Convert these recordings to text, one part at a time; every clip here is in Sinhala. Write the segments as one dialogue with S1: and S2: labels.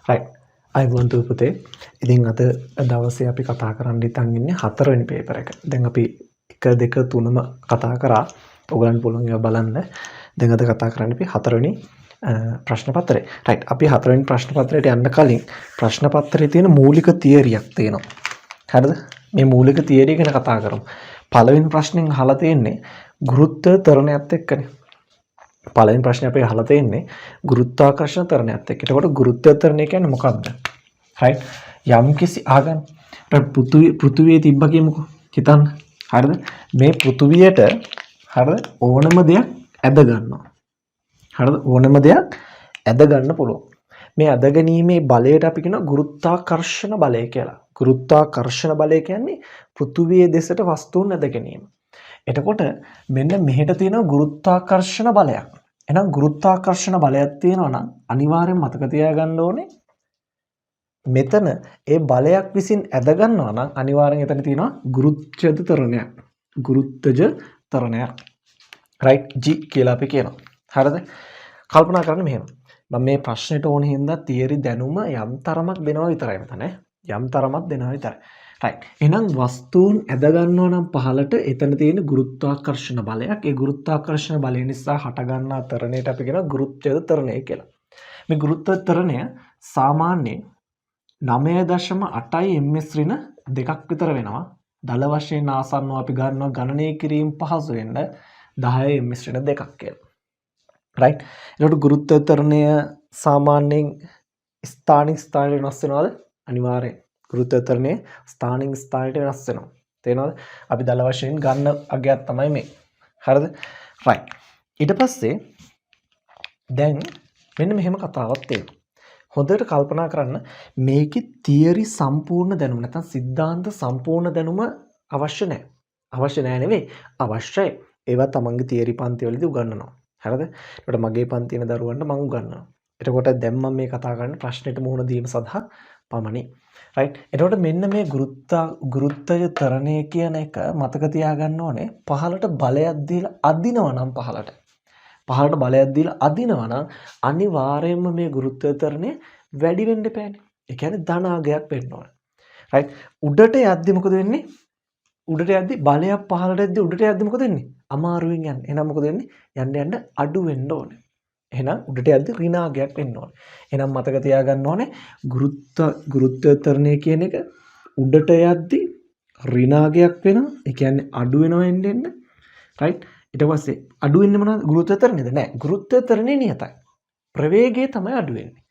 S1: right. අයිබෝන් පුතේ. ඉතින් අද දවසේ අපි කතා කරන්න ඉතින් ඉන්නේ 4 වෙනි පේපර් එක. දැන් අපි 1 2 3ම කතා කරා. ඔයගලන්ට පුළුවන් ඒවා බලන්න. දැන් අද කතා කරන්න අපි 4 වෙනි ප්‍රශ්න පත්‍රය. right. අපි 4 වෙනි ප්‍රශ්න පත්‍රයට යන්න කලින් ප්‍රශ්න පත්‍රයේ තියෙන මූලික තියරියක් තියෙනවා. හරිද? මේ මූලික තියරිය ගැන කතා කරමු. පළවෙනි ප්‍රශ්نين අහලා තියෙන්නේ ගුරුත්ව ත්වරණයත් එක්කනේ. පළවෙනි ප්‍රශ්නේ අපි අහලා තියෙන්නේ ගුරුත්වාකර්ෂණ ත්වරණයත් එක්ක. එතකොට ගුරුත්ව ත්වරණය කියන්නේ මොකක්ද? right. යම්කිසි ආගම් පෘථුවියේ තිබ්බ කියමුකෝ. හිතන්න. හරිද? මේ පෘථුවියට හරිද ඕනම දෙයක් ඇද ගන්නවා. හරිද? ඕනම දෙයක් ඇද ගන්න පුළුවන්. මේ ඇද ගැනීමේ බලයට අපි කියනවා ගුරුත්වාකර්ෂණ බලය කියලා. ගුරුත්වාකර්ෂණ බලය කියන්නේ පෘථුවියේ දෙසට වස්තුන් ඇද ගැනීම. එතකොට මෙන්න මෙහෙට තියෙනවා ගුරුත්වාකර්ෂණ බලයක්. එහෙනම් ගුරුත්වාකර්ෂණ බලයක් තියෙනවා නම් අනිවාර්යෙන් මතක තියාගන්න ඕනේ මෙතන ඒ බලයක් විසින් ඇද ගන්නවා නම් අනිවාර්යෙන් එතන තියෙනවා ගුරුත්වජ ත්වරණයක්. ගුරුත්වජ ත්වරණයක්. right G කියලා අපි කියනවා. හරිද? කල්පනා කරන්න මෙහෙම. මම මේ ප්‍රශ්නෙට ඕනේ හින්දා තියරි දැනුම යම් තරමක් දෙනවා විතරයි මෙතන. යම් තරමක් දෙනවා විතරයි. right. එහෙනම් වස්තුන් ඇද ගන්නවා නම් පහළට එතන තියෙන ගුරුත්වාකර්ෂණ බලයක්. ඒ ගුරුත්වාකර්ෂණ බලය නිසා හට ගන්නා ත්වරණයට අපි කියනවා ගුරුත්වජ ත්වරණය කියලා. මේ ගුරුත්ව ත්වරණය සාමාන්‍යයෙන් 9.8 ms ඍණ 2ක් විතර වෙනවා. දල වශයෙන් ආසන්නව අපි ගන්නවා ගණනය කිරීම පහසු වෙන්න 10 ms ඍණ 2ක් කියලා. right. ඒකට ගුරුත්ව ත්වරණය සාමාන්‍යයෙන් ස්ථානික ස්ථානයට වෙනස් වෙනවද? අනිවාර්යයෙන්. ගුරුත්ව ත්වරණය ස්ථානික ස්ථානයට වෙනස් වෙනවා. තේරෙනවද? අපි දල වශයෙන් ගන්න අගයක් තමයි මේ. හරිද? right. ඊට පස්සේ දැන් මෙන්න මෙහෙම කතාවක් තියෙනවා. හොඳට කල්පනා කරන්න මේකේ තියරි සම්පූර්ණ දැනුම නැත්නම් සිද්ධාන්ත සම්පූර්ණ දැනුම අවශ්‍ය නැහැ. අවශ්‍ය නැහැ නෙවෙයි අවශ්‍යයි. ඒවා තමන්ගේ තියරි පන්ති වලදී උගන්වනවා. හරිද? ඒකට මගේ පන්ති තියෙන දරුවන්ට මම උගන්වනවා. එතකොට දැන් මම මේ කතා කරන්නේ ප්‍රශ්නෙට මුහුණ දීම සඳහා පමණයි. right. එතකොට මෙන්න මේ ගුරුත්වය ත්වරණය කියන එක මතක තියාගන්න ඕනේ. පහළට බලයක් දීලා අදිනවා නම් පහළට බලයක් දීලා අදිනවා නම් අනිවාර්යයෙන්ම මේ ගුරුත්ව ත්වරණය වැඩි වෙන්න එපානේ. ඒ කියන්නේ ධනාගයක් වෙන්න ඕන. right. උඩට යද්දි මොකද වෙන්නේ? උඩට යද්දි බලයක් පහළට යද්දි උඩට යද්දි මොකද වෙන්නේ? අමාරුවෙන් යන්නේ. එහෙනම් මොකද වෙන්නේ? යන්න අඩු වෙන්න ඕනේ. එහෙනම් උඩට යද්දි ඍණාගයක් වෙන්න ඕනේ. එහෙනම් මතක තියාගන්න ඕනේ ගුරුත්ව ත්වරණය කියන එක උඩට යද්දි ඍණාගයක් වෙනවා. ඒ කියන්නේ අඩු වෙනවා එන්න. right. ඊට පස්සේ අඩු වෙන්නේ මොනවද? ගුරුත්ව ත්වරණයද? නෑ. ගුරුත්ව ත්වරණය නියතයි. ප්‍රවේගය තමයි අඩු වෙන්නේ.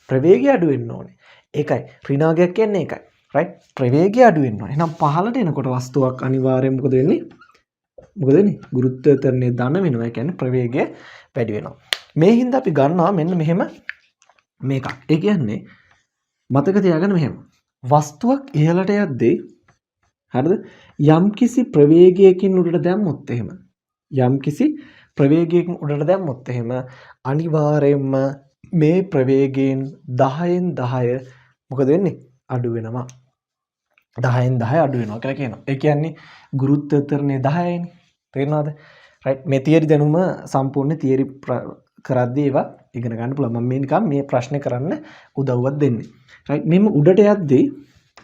S1: ප්‍රවේගය අඩු වෙන්න ඕනේ. ඒකයි ඍණාගයක් කියන්නේ ඒකයි. right. ප්‍රවේගය අඩු වෙන්න ඕනේ. එහෙනම් පහළට එනකොට වස්තුවක් අනිවාර්යයෙන් මොකද වෙන්නේ? ගුරුත්ව ත්වරණය ධන වෙනවා. ඒ කියන්නේ ප්‍රවේගය වැඩි වෙනවා. මේ හින්දා අපි ගන්නවා මෙන්න මෙහෙම මේකක්. ඒ කියන්නේ මතක තියාගන්න මෙහෙම. වස්තුවක් ඉහළට යද්දී හරිද? යම්කිසි ප්‍රවේගයකින් උඩට දැම්මොත් එහෙම අනිවාර්යයෙන්ම මේ ප්‍රවේගයෙන් 10න් 10 මොකද වෙන්නේ? අඩු වෙනවා. 10න් 10 අඩු වෙනවා කියලා කියනවා. ඒ කියන්නේ ගුරුත්ව ත්වරණය 10යිනේ. තේරෙනවද? right. මේ තියරි දැනුම සම්පූර්ණ තියරි කරද්දී ඒවා ඉගෙන ගන්න පුළුවන්. මම මේ නිකන් මේ ප්‍රශ්නේ කරන්න උදව්වක් දෙන්නේ. right. මෙන්න උඩට යද්දී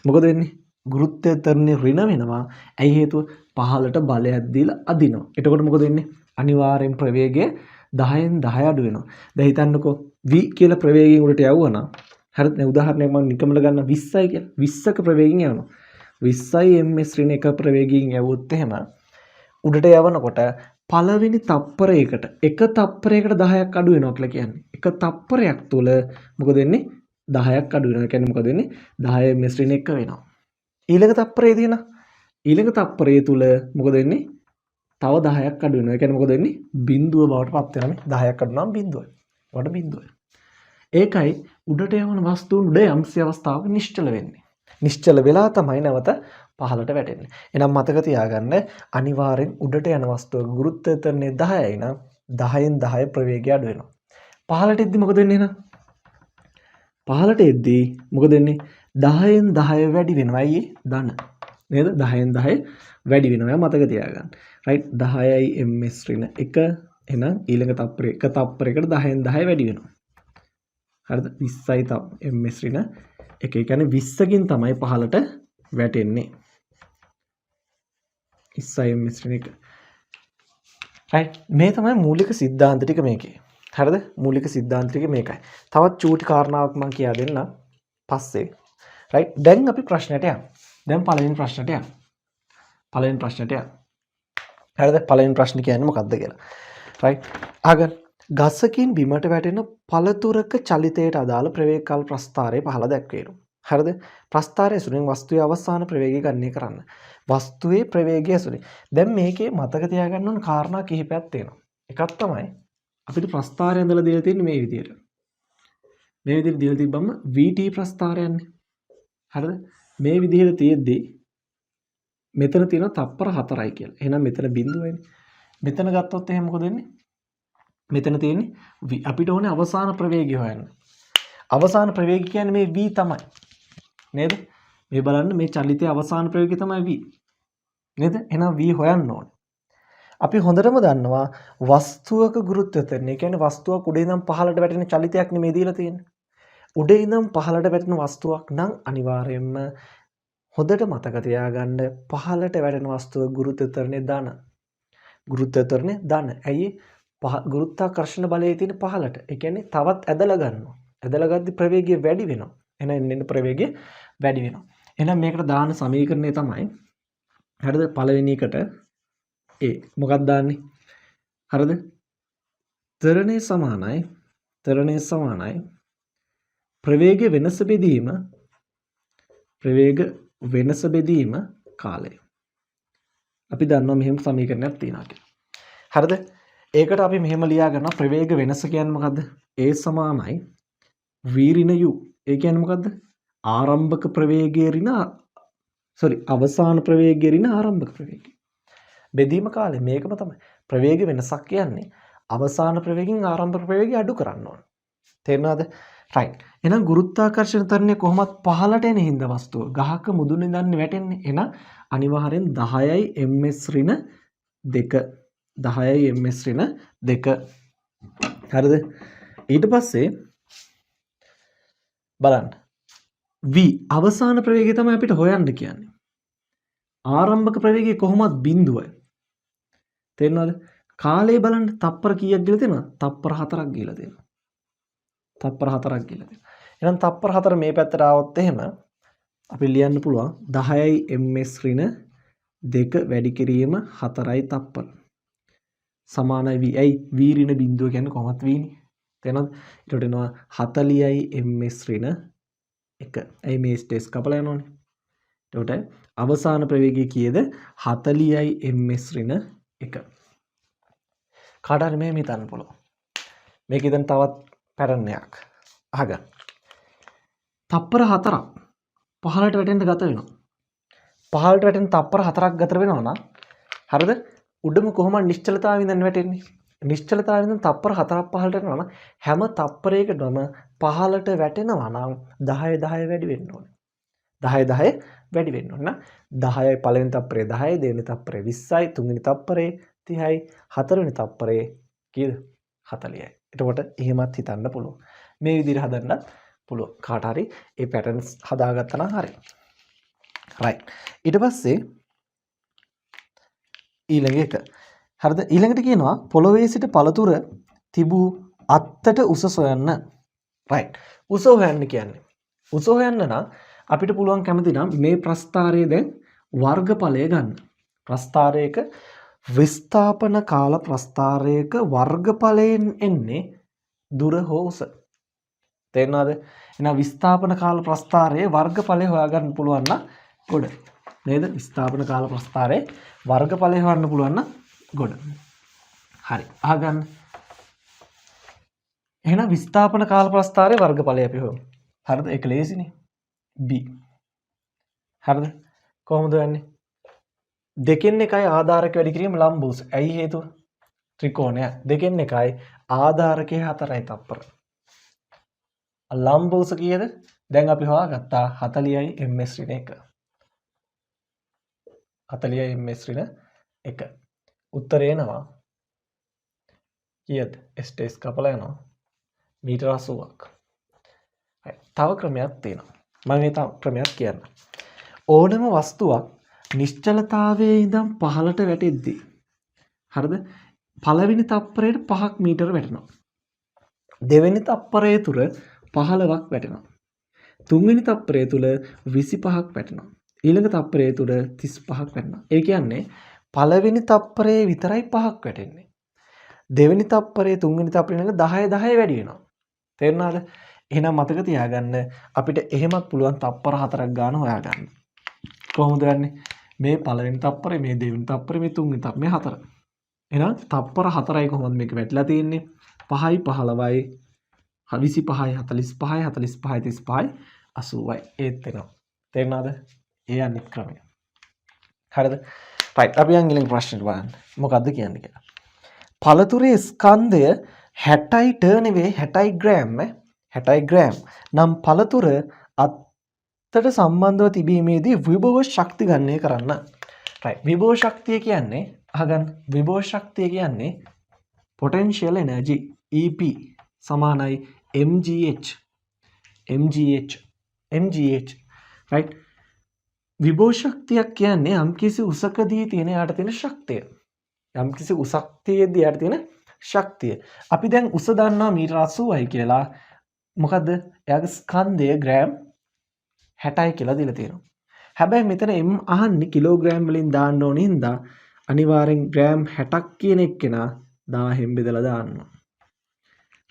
S1: මොකද වෙන්නේ? ගුරුත්ව ත්වරණය ඍණ වෙනවා. ඇයි හේතුව? පහළට බලයක් දීලා අදිනවා. එතකොට මොකද වෙන්නේ? අනිවාර්යෙන් ප්‍රවේගය 10න් 10 අඩු වෙනවා. දැන් හිතන්නකෝ v කියලා ප්‍රවේගයෙන් උඩට යවුවා නම් හරිද? දැන් උදාහරණයක් මම නිකම්ල ගන්න 20යි කියලා. 20ක ප්‍රවේගයෙන් යවනවා. 20යි ms ඍණ 1 ප්‍රවේගයෙන් යවුවොත් එහෙම උඩට යවනකොට පළවෙනි තප්පරයකට එක තප්පරයකට 10ක් අඩු වෙනවා කියලා කියන්නේ. එක තප්පරයක් තුල මොකද වෙන්නේ? 10ක් අඩු වෙනවා. ඒ කියන්නේ මොකද වෙන්නේ? 10 ms ඍණ 1 වෙනවා. ඊළඟ තප්පරයේ තියෙන ඊළඟ තප්පරය තුල මොකද වෙන්නේ? තව 10ක් අඩු වෙනවා. ඒ කියන්නේ මොකද වෙන්නේ? බිඳුව බවට පත් වෙනවා. 10ක් අඩු නම් බිඳුවයි. වට බිඳුවයි. ඒකයි උඩට යවන වස්තුන් උඩ යම්සි අවස්ථාවක නිශ්චල වෙන්නේ. නිශ්චල වෙලා තමයි නැවත පහළට වැටෙන්නේ. එහෙනම් මතක තියාගන්න අනිවාර්යෙන් උඩට යන වස්තුවක ගුරුත්ව ත්වරණය 10යි නම් 10න් 10 ප්‍රවේගය අඩු වෙනවා. පහළට එද්දි මොකද වෙන්නේ එහෙනම්? පහළට එද්දී මොකද වෙන්නේ? 10න් 10 වැඩි වෙනවා. අයියේ ධන. නේද? 10න් 10 වැඩි වෙනවා. මතක තියාගන්න. right. 10යි ms ඍණ 1 එහෙනම් ඊළඟ තප්පරයක 10න් 10 වැඩි වෙනවා. හරිද 20යි තව ms ඍණ 1. ඒ කියන්නේ 20කින් තමයි පහළට වැටෙන්නේ. 20යි ms ඍණ 1. right මේ තමයි මූලික સિદ્ધාන්ත ටික මේකේ. හරිද? මූලික સિદ્ધාන්ත ටික මේකයි. තවත් චූටි කාරණාවක් මම කියා දෙන්නම් පස්සේ. right දැන් අපි ප්‍රශ්නයට යමු. දැන් පළවෙනි ප්‍රශ්නට යමු. පළවෙනි ප්‍රශ්නට යමු. හරිද? පළවෙනි ප්‍රශ්නේ කියන්නේ මොකක්ද කියලා. right අග ගසකින් බිමට වැටෙන පළතුරක චලිතයට අදාළ ප්‍රවේග කාල ප්‍රස්ථාරය පහළ දැක්වෙනවා. හරිද? ප්‍රස්ථාරය ඇසුරින් වස්තුවේ අවසාන ප්‍රවේගය ගණනය කරන්න. වස්තුවේ ප්‍රවේගය ඇසුරින්. දැන් මේකේ මතක තියාගන්න ඕන කාරණා කිහිපයක් තියෙනවා. එකක් තමයි අපිට ප්‍රස්ථාරය ඉඳලා දීලා තියෙන්නේ මේ විදියට. මේ විදියට දීලා තිබ්බම vt ප්‍රස්ථාරයන්නේ. හරිද? මේ විදිහට තියෙද්දි මෙතන තියෙන තප්පර 4යි කියලා. එහෙනම් මෙතන බිඳුවයිනේ. මෙතන ගත්තොත් එහෙනම් මොකද වෙන්නේ? මෙතන තියෙන්නේ අපිට ඕනේ අවසාන ප්‍රවේගය හොයන්න. අවසාන ප්‍රවේගය කියන්නේ මේ v තමයි. නේද? මේ බලන්න මේ චලිතයේ අවසාන ප්‍රවේගය තමයි v. නේද? එහෙනම් v හොයන්න ඕනේ. අපි හොඳටම දන්නවා වස්තුවක ගුරුත්වත්වය. ඒ කියන්නේ වස්තුවක් උඩ ඉඳන් පහළට වැටෙන චලිතයක් නෙමෙයි දීලා තියෙන්නේ. උඩ ඉඳන් පහළට වැටෙන වස්තුවක් නම් අනිවාර්යයෙන්ම හොඳට මතක තියාගන්න පහළට වැටෙන වස්තුව ගුරුත්වත්වය ධන. ගුරුත්වත්වය ධන. ඇයි? ගුරුත්වාකර්ෂණ බලයේ තියෙන පහළට. ඒ කියන්නේ තවත් ඇදලා ගන්නවා. ඇදලා ගද්දි ප්‍රවේගය වැඩි වෙනවා. එහෙනම් එන්න ප්‍රවේගය වැඩි වෙනවා. එහෙනම් මේකට දාන සමීකරණය තමයි හරිද? පළවෙනි එකට A මොකක්ද දාන්නේ? හරිද? ත්වරණය සමානයි ප්‍රවේග වෙනස බෙදීම කාලය. අපි දන්නවා මෙහෙම සමීකරණයක් තියෙනවා කියලා. හරිද? ඒකට අපි මෙහෙම ලියා ගන්නවා ප්‍රවේග වෙනස කියන්නේ මොකද්ද? A සමානයි v ඍණ u. ඒ කියන්නේ මොකද්ද? ආරම්භක ප්‍රවේගයේ අවසාන ප්‍රවේගයේ ඍණ ආරම්භක ප්‍රවේගය. බෙදීම කාලය මේකම තමයි. ප්‍රවේග වෙනසක් කියන්නේ අවසාන ප්‍රවේගයෙන් ආරම්භක ප්‍රවේගය අඩු කරන්න ඕන. තේරෙනවද? right. එහෙනම් ගුරුත්වාකර්ෂණ ත්වරණය කොහොමත් පහළට එන හින්දා වස්තුව ගහක මුදුනේ ඉඳන් වැටෙන්නේ. එහෙනම් අනිවාර්යෙන් 10යි ms ඍණ 2. 10යි ms ඍණ 2. හරිද? ඊට පස්සේ බලන්න. v අවසාන ප්‍රවේගය තමයි අපිට හොයන්න කියන්නේ. ආරම්භක ප්‍රවේගය කොහොමත් බිඳුවයි. තේරෙනවද? කාලය බලන්න තප්පර කීයක් ගිහලා තියෙනවද? තප්පර 4ක් ගිහලා තියෙනවා. තප්පර 4ක් ගිහලා තියෙනවා. එහෙනම් තප්පර 4 මේ පැත්තට ආවොත් එහෙම අපි ලියන්න පුළුවන් 10යි ms ඍණ 2 වැඩි කිරීම 4යි තප්පර. සමානයි v. ඇයි v ඍණ බිඳුව කියන්නේ කොහොමත් v නේ. තේරෙනවද? ඊට එනවා 40යි ms ඍණ 1. ඇයි මේ ස්ටේස් කපලා යනවනේ. එතකොට අවසාන ප්‍රවේගය කීයද? 40යි ms ඍණ 1. කාට හරි මෙහෙම හිතන්න පුළුවන්. මේක ඉතින් තවත් පැටර්න් එකක්. අහගන්න. තප්පර 4ක් පහළට වැටෙන්න ගත වෙනවා. පහළට වැටෙන තප්පර 4ක් ගත වෙනවා නම් හරිද? උඩම කොහොමද නිශ්චලතාවයෙන් ඉඳන් වැටෙන්නේ? නිශ්චලතාවයෙන් ඉඳන් තප්පර 4ක් පහළට යනවා නම් හැම තප්පරයකටම පහළට වැටෙනවා නම් 10 10 වැඩි වෙන්න ඕනේ. 10 10 වැඩි වෙන්න ඕන. 10යි පළවෙනි තප්පරේ 10යි දෙවෙනි තප්පරේ 20යි තුන්වෙනි තප්පරේ 30යි හතරවෙනි තප්පරේ කීයද? 40යි. එතකොට එහෙමත් හිතන්න පුළුවන්. මේ විදිහට හදන්නත් පුළුවන්. කාට හරි මේ පැටර්න්ස් හදාගත්තා නම් හරි. right. ඊට පස්සේ ඊළඟ එක. හරිද? ඊළඟට කියනවා පොළොවේ සිට පළතුර තිබූ අත්තට උස සොයන්න. right. උස හොයන්න කියන්නේ. උස හොයන්න නම් අපිට පුළුවන් කැමති නම් මේ ප්‍රස්ථාරයේ දැන් වර්ගඵලය ගන්න. ප්‍රස්ථාරයක විස්ථාපන කාල ප්‍රස්ථාරයක වර්ගඵලයෙන් එන්නේ දුර හෝ උස. තේරෙනවද? එහෙනම් විස්ථාපන කාල ප්‍රස්ථාරයේ වර්ගඵලය හොයාගන්න පුළුවන් නම් ගොඩ. නේද? විස්ථාපන කාල ප්‍රස්ථාරයේ වර්ගඵලය හොයන්න පුළුවන් නම් ගොඩ. හරි. අහගන්න. එහෙනම් විස්ථාපන කාල ප්‍රස්ථාරයේ වර්ගඵලය අපි හොයමු. හරිද? ඒක ලේසිනේ. b. හරිද? කොහොමද වෙන්නේ? දෙකෙන් එකයි ආධාරක වැඩි කිරීම ලම්බ උස. ඇයි හේතුව? ත්‍රිකෝණය. දෙකෙන් එකයි ආධාරකයේ 4යි තප්පර. ලම්බ උස කීයද? දැන් අපි හොයාගත්තා 40යි ms ඍණ 1. 40යි ms ඍණ 1. උත්තරේ එනවා කීයද? ස්ටේස් කපලා යනවා මීටර 80ක්. තව ක්‍රමයක් තියෙනවා. මම මේ තව ක්‍රමයක් කියන්න. ඕනම වස්තුවක් නිශ්චලතාවයේ ඉඳන් පහළට වැටෙද්දී හරිද? පළවෙනි තප්පරයට 5ක් මීටර වැටෙනවා. දෙවෙනි තප්පරය තුර 15ක් වැටෙනවා. තුන්වෙනි තප්පරය තුල 25ක් වැටෙනවා. ඊළඟ තප්පරය තුල 35ක් වැටෙනවා. ඒ කියන්නේ පළවෙනි තප්පරයේ විතරයි 5ක් වැටෙන්නේ. දෙවෙනි තප්පරයේ තුන්වෙනි තප්පරේ ළඟ 10 10 වැඩි වෙනවා. තේරුණාද? එහෙනම් මතක තියාගන්න අපිට එහෙමත් පුළුවන් තප්පර 4ක් ගන්න හොයාගන්න. කොහොමද ගන්නෙ? මේ පළවෙනි තප්පරේ, මේ දෙවෙනි තප්පරේ, මේ තුන්වෙනි තප්පරේ, මේ 4. එහෙනම් තප්පර 4යි කොහොමද මේක වැටලා තියෙන්නේ? 5යි 15යි 25යි 45යි 45යි 35යි 80යි ඒත් එනවා. තේරුණාද? ඒ අනිත් ක්‍රමය. හරිද? right අපි යන් ඊළඟ ප්‍රශ්නෙට බලන්න. මොකද්ද කියන්නේ කියලා. පළතුරේ ස්කන්ධය 60යි ටර්න් නෙවෙයි 60යි ග්‍රෑම් 60යි ග්‍රෑම් නම් පළතුර අත්තට සම්බන්ධව තිබීමේදී විභව ශක්ති ගණනය කරන්න. right විභව ශක්තිය කියන්නේ අහගන්න. විභව ශක්තිය කියන්නේ potential energy EP සමානයි mgh right විභව ශක්තියක් කියන්නේ යම්කිසි උසකදී තියෙන යට තියෙන ශක්තිය. යම්කිසි උසක් තියේදී යට තියෙන ශක්තිය. අපි දැන් උස දන්නවා මීටර 80යි කියලා. මොකද්ද? එයාගේ ස්කන්ධය ග්‍රෑම් 60යි කියලා දීලා තියෙනවා. හැබැයි මෙතන m අහන්නේ කිලෝග්‍රෑම් වලින් දාන්න ඕනේ හින්දා අනිවාර්යෙන් ග්‍රෑම් 60ක් කියන එක්කෙනා 1000න් බෙදලා දාන්නවා.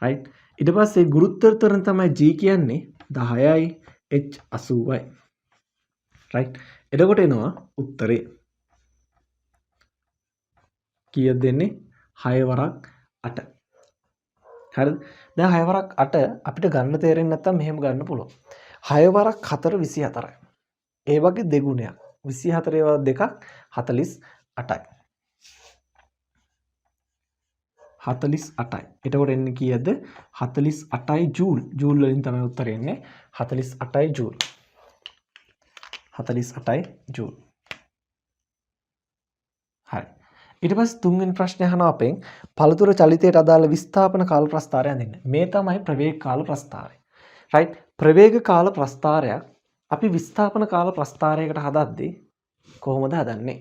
S1: right ඊට පස්සේ ගුරුත්වය තරණ තමයි g කියන්නේ 10යි h 80යි. right එතකොට එනවා උත්තරේ. කීයද දෙන්නේ? 6 වරක් 8. හරිද? දැන් 6 වරක් 8 අපිට ගන්න තේරෙන්නේ නැත්නම් මෙහෙම ගන්න පුළුවන්. 6 වරක් 4 24යි. ඒ වගේ දෙගුණයක්. 24 ඒවා දෙකක් 48යි. 48යි. එතකොට එන්නේ කීයද? 48යි ජූල්. ජූල් වලින් තමයි උත්තරේ එන්නේ. 48යි ජූල්. 48යි ජූල්. හරි. ඊට පස්සේ තුන්වෙනි ප්‍රශ්නේ අහනවා අපෙන් පළතුර චලිතයට අදාළ විස්ථාපන කාල ප්‍රස්ථාරය අඳින්න. මේ තමයි ප්‍රවේග කාල ප්‍රස්ථාරය. right ප්‍රවේග කාල ප්‍රස්ථාරයක් අපි විස්ථාපන කාල ප්‍රස්ථාරයකට හදද්දී කොහොමද හදන්නේ?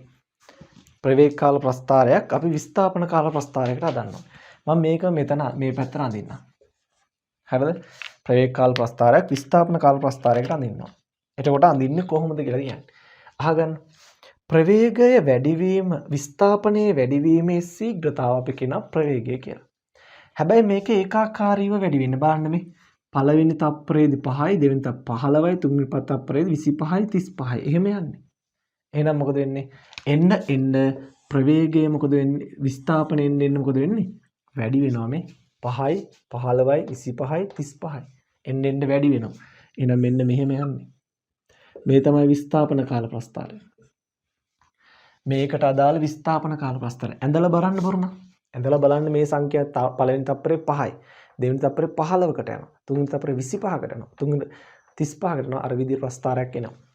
S1: ප්‍රවේග කාල ප්‍රස්ථාරයක් අපි විස්ථාපන කාල ප්‍රස්ථාරයකට හදනවා. මම මේක මෙතන මේ පැත්තට අඳින්නම්. හරිද? ප්‍රවේග කාල ප්‍රස්ථාරයක් විස්ථාපන කාල ප්‍රස්ථාරයකට අඳින්නවා. එතකොට අඳින්නේ කොහොමද කියලා කියන්නේ. අහගන්න. ප්‍රවේගය වැඩිවීම විස්ථාපනයේ වැඩිවීමේ ශීඝ්‍රතාව අපි කියන ප්‍රවේගය කියලා. හැබැයි මේක ඒකාකාරීව වැඩි වෙන්න බලන්න මේ. පළවෙනි තප්පරේදී 5යි, දෙවෙනි තප්පරේ 15යි, තුන්වෙනි තප්පරේදී 25යි 35යි. එහෙම යන්නේ. එහෙනම් මොකද වෙන්නේ? එන්න ප්‍රවේගය මොකද වෙන්නේ? විස්ථාපනයෙන් එන්න මොකද වෙන්නේ? වැඩි වෙනවා මේ 5යි 15යි 25යි 35යි. එන්න වැඩි වෙනවා. එහෙනම් මෙන්න මෙහෙම යන්නේ. මේ තමයි විස්ථාපන කාල ප්‍රස්ථාරය. මේකට අදාළ විස්ථාපන කාල ප්‍රස්ථාරය. ඇඳලා බලන්න බරුණා. ඇඳලා බලන්න මේ සංඛ්‍යා පළවෙනි තප්පරේ 5යි. දෙවෙනි තප්පරේ 15කට යනවා. තුන්වෙනි තප්පරේ 25කට යනවා. තුන්වෙනි 35කට යනවා. අර විදිහේ ප්‍රස්ථාරයක් එනවා.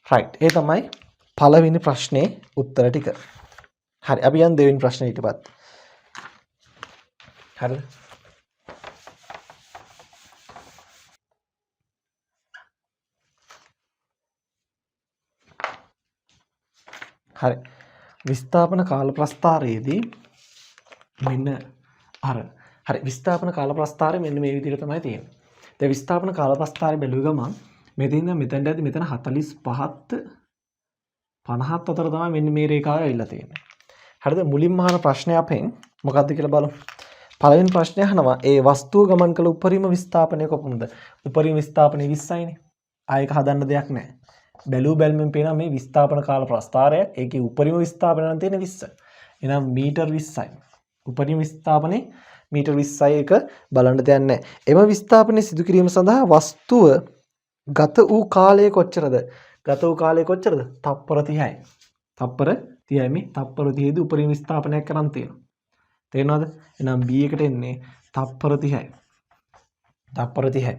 S1: right. ඒ තමයි පළවෙනි ප්‍රශ්නේ උත්තර ටික. හරි. අපි යන් දෙවෙනි ප්‍රශ්නේ ඊට පස්සේ. හරිද? හරි. විස්ථාපන කාල ප්‍රස්ථාරයේදී මෙන්න හරි විස්ථාපන කාල ප්‍රස්ථාරය මෙන්න මේ විදිහට තමයි තියෙන්නේ. දැන් විස්ථාපන කාල ප්‍රස්ථාරය බැලුව ගමන් මෙතෙන්ට ඇති මෙතන 45ත් 50ත් අතර තමයි මෙන්න මේ රේඛාව ඇවිල්ලා තියෙන්නේ. හරිද? මුලින්ම අහන ප්‍රශ්නය අපෙන් මොකක්ද කියලා බලමු. පළවෙනි ප්‍රශ්නය අහනවා ඒ වස්තුව ගමන් කළ උපරිම විස්ථාපනය කොපමණද? උපරිම විස්ථාපනය 20යිනේ. ආයෙක හදන්න දෙයක් නැහැ. බැලූ බැලමින් පේනවා මේ විස්ථාපන කාල ප්‍රස්ථාරයක්. ඒකේ උපරිම විස්ථාපනය නම් තියෙන 20. එහෙනම් මීටර් 20යි. උපරිම විස්ථාපනේ මීටර් 20යි එක බලන්න දෙයක් නැහැ. එම විස්ථාපනය සිදු කිරීම සඳහා වස්තුව ගත වූ කාලය කොච්චරද? ගත වූ කාලය කොච්චරද? තප්පර 30යි. තප්පර 30යි මේ තප්පර 30 දී උපරිම විස්ථාපනයක් කරන් තියෙනවා. තේරෙනවද? එහෙනම් B එකට එන්නේ තප්පර 30යි. තප්පර 30යි.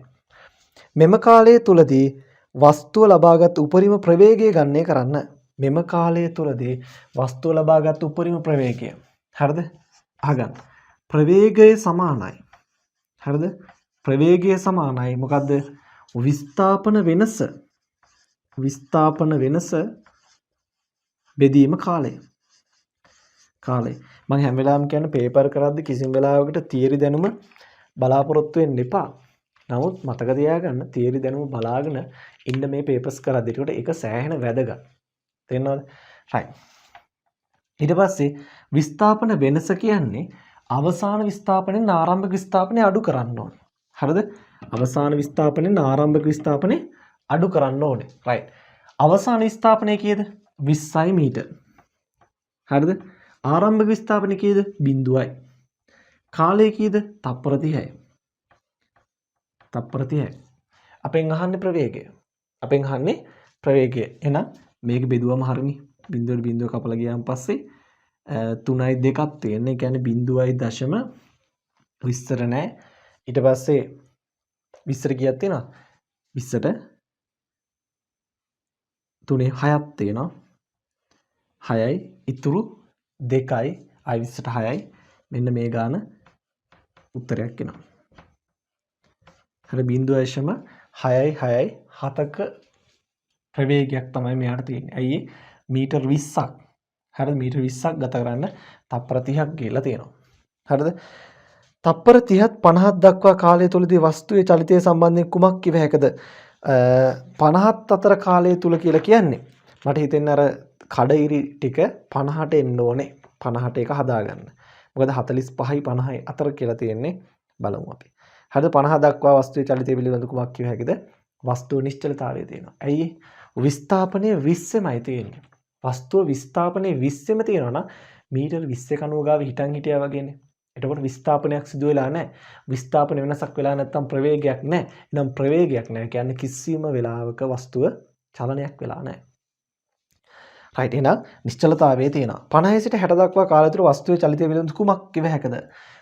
S1: මෙම කාලය තුලදී වස්තුව ලබාගත් උපරිම ප්‍රවේගය ගණනය කරන්න. මෙම කාලය තුලදී වස්තුව ලබාගත් උපරිම ප්‍රවේගය. හරිද? අහගන්න. ප්‍රවේගය සමානයි. හරිද? ප්‍රවේගය සමානයි මොකද්ද? විස්ථාපන වෙනස බෙදීම කාලය. මම හැම වෙලාවෙම කියන්නේ පේපර් කරද්දි කිසිම වෙලාවකට තියරි දැනුම බලාපොරොත්තු වෙන්න එපා. නමුත් මතක තියාගන්න තියරි දැනුම බලාගෙන ඉන්න මේ පේපර්ස් කරද්දි. ඒකට ඒක සෑහෙන වැදගත්. තේරෙනවද? right. ඊට පස්සේ විස්ථාපන වෙනස කියන්නේ අවසාන විස්ථාපනයෙන් ආරම්භක විස්ථාපනය අඩු කරන්න ඕනේ. හරිද? අවසාන විස්ථාපනයෙන් ආරම්භක විස්ථාපනය අඩු කරන්න ඕනේ. right. අවසාන විස්ථාපනය කීයද? 20යි මීටර. හරිද? ආරම්භක විස්ථාපනය කීයද? 0යි. කාලය කීයද? තප්පර 30යි. තප්පර 30යි. අපෙන් අහන්නේ ප්‍රවේගය. එහෙනම් මේක බෙදුවම හරිනේ. 0.0 කපලා ගියාන් පස්සේ 3යි 2ක් තියෙන්නේ. ඒ කියන්නේ 0.0 විස්තර නැහැ. ඊට පස්සේ විස්තර කීයක් තියෙනවද? 20ට 3 6ක් තියෙනවා. 6යි ඉතුරු 2යි ආයි 20ට 6යි. මෙන්න මේ ගාන උත්තරයක් එනවා. හරි 0.6යි 7ක ප්‍රවේගයක් තමයි මෙයාට තියෙන්නේ. ඇයි මීටර් 20ක්. හරිද? මීටර් 20ක් ගත කරන්න තප්පර 30ක් ගිහලා තියෙනවා. හරිද? තප්පර 30ත් 50ත් දක්වා කාලය තුලදී වස්තුවේ චලිතය සම්බන්ධයෙන් කුමක් කිව හැකද? 50ත් අතර කාලය තුල කියලා කියන්නේ මට හිතෙන්නේ අර කඩඉරි ටික 50ට එන්න ඕනේ. 50ට එක හදාගන්න. මොකද 45යි 50යි අතර කියලා තියෙන්නේ. බලමු අපි. හරිද? 50 දක්වා වස්තුවේ චලිතය පිළිබඳ කුමක් කිව හැකිද? වස්තුව නිශ්චලතාවය තියෙනවා. ඇයි? විස්ථාපනයේ 20මයි තියෙන්නේ. වස්තුව විස්ථාපනයේ 20ෙම තියෙනවා නම් මීටර් 20 කණුව ගාව හිටියා වගේනේ. එතකොට විස්ථාපනයක් සිදු වෙලා නැහැ. විස්ථාපන වෙනසක් වෙලා නැත්නම් ප්‍රවේගයක් නැහැ. එහෙනම් ප්‍රවේගයක් නැහැ කියන්නේ කිසිම වෙලාවක වස්තුව චලනයක් වෙලා නැහැ. right. එහෙනම් නිශ්චලතාවයේ තියෙනවා. 50 සිට 60 දක්වා කාලය තුල වස්තුවේ චලිතය පිළිබඳ කුමක් කිව හැකද?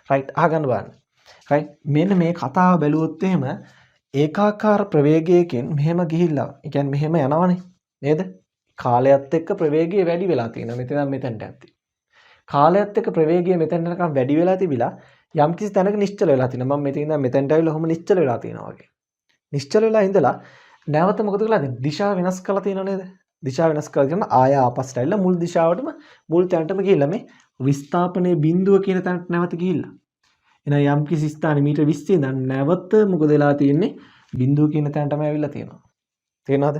S1: right. අහගන්න බලන්න. right. මෙන්න මේ කතාව බැලුවොත් එහෙම ඒකාකාර ප්‍රවේගයකින් මෙහෙම ගිහිල්ලා, ඒ කියන්නේ මෙහෙම යනවනේ. නේද? කාලයත් එක්ක ප්‍රවේගය වැඩි වෙලා තියෙනවා. මෙතන මෙතනට ඇත්ති. කාලයත් එක්ක ප්‍රවේගය මෙතෙන් යනකම් වැඩි වෙලා තිබිලා යම්කිසි තැනක නිශ්චල වෙලා තිනවා. මම මෙතන ඉඳන් මෙතෙන්ට ආවිල්ලා ඔහොම නිශ්චල වෙලා තියෙනවා වගේ. නිශ්චල වෙලා ඉඳලා නැවත මොකද කරලා තියෙන්නේ? දිශාව වෙනස් කරලා තියෙනව නේද? දිශාව වෙනස් කරලා කියන ආය ආපස්සට ඇවිල්ලා මුල් දිශාවටම මුල් තැනටම ගිහිල්ලා මේ විස්ථාපනයේ බිඳුව කියන තැනට නැවත ගිහිල්ලා. එහෙනම් යම්කිසි ස්ථානෙ මීටර් 20 ඉඳන් නැවත මොකද වෙලා තියෙන්නේ? බිඳුව කියන තැනටම ඇවිල්ලා තියෙනවා. තේරෙනවද?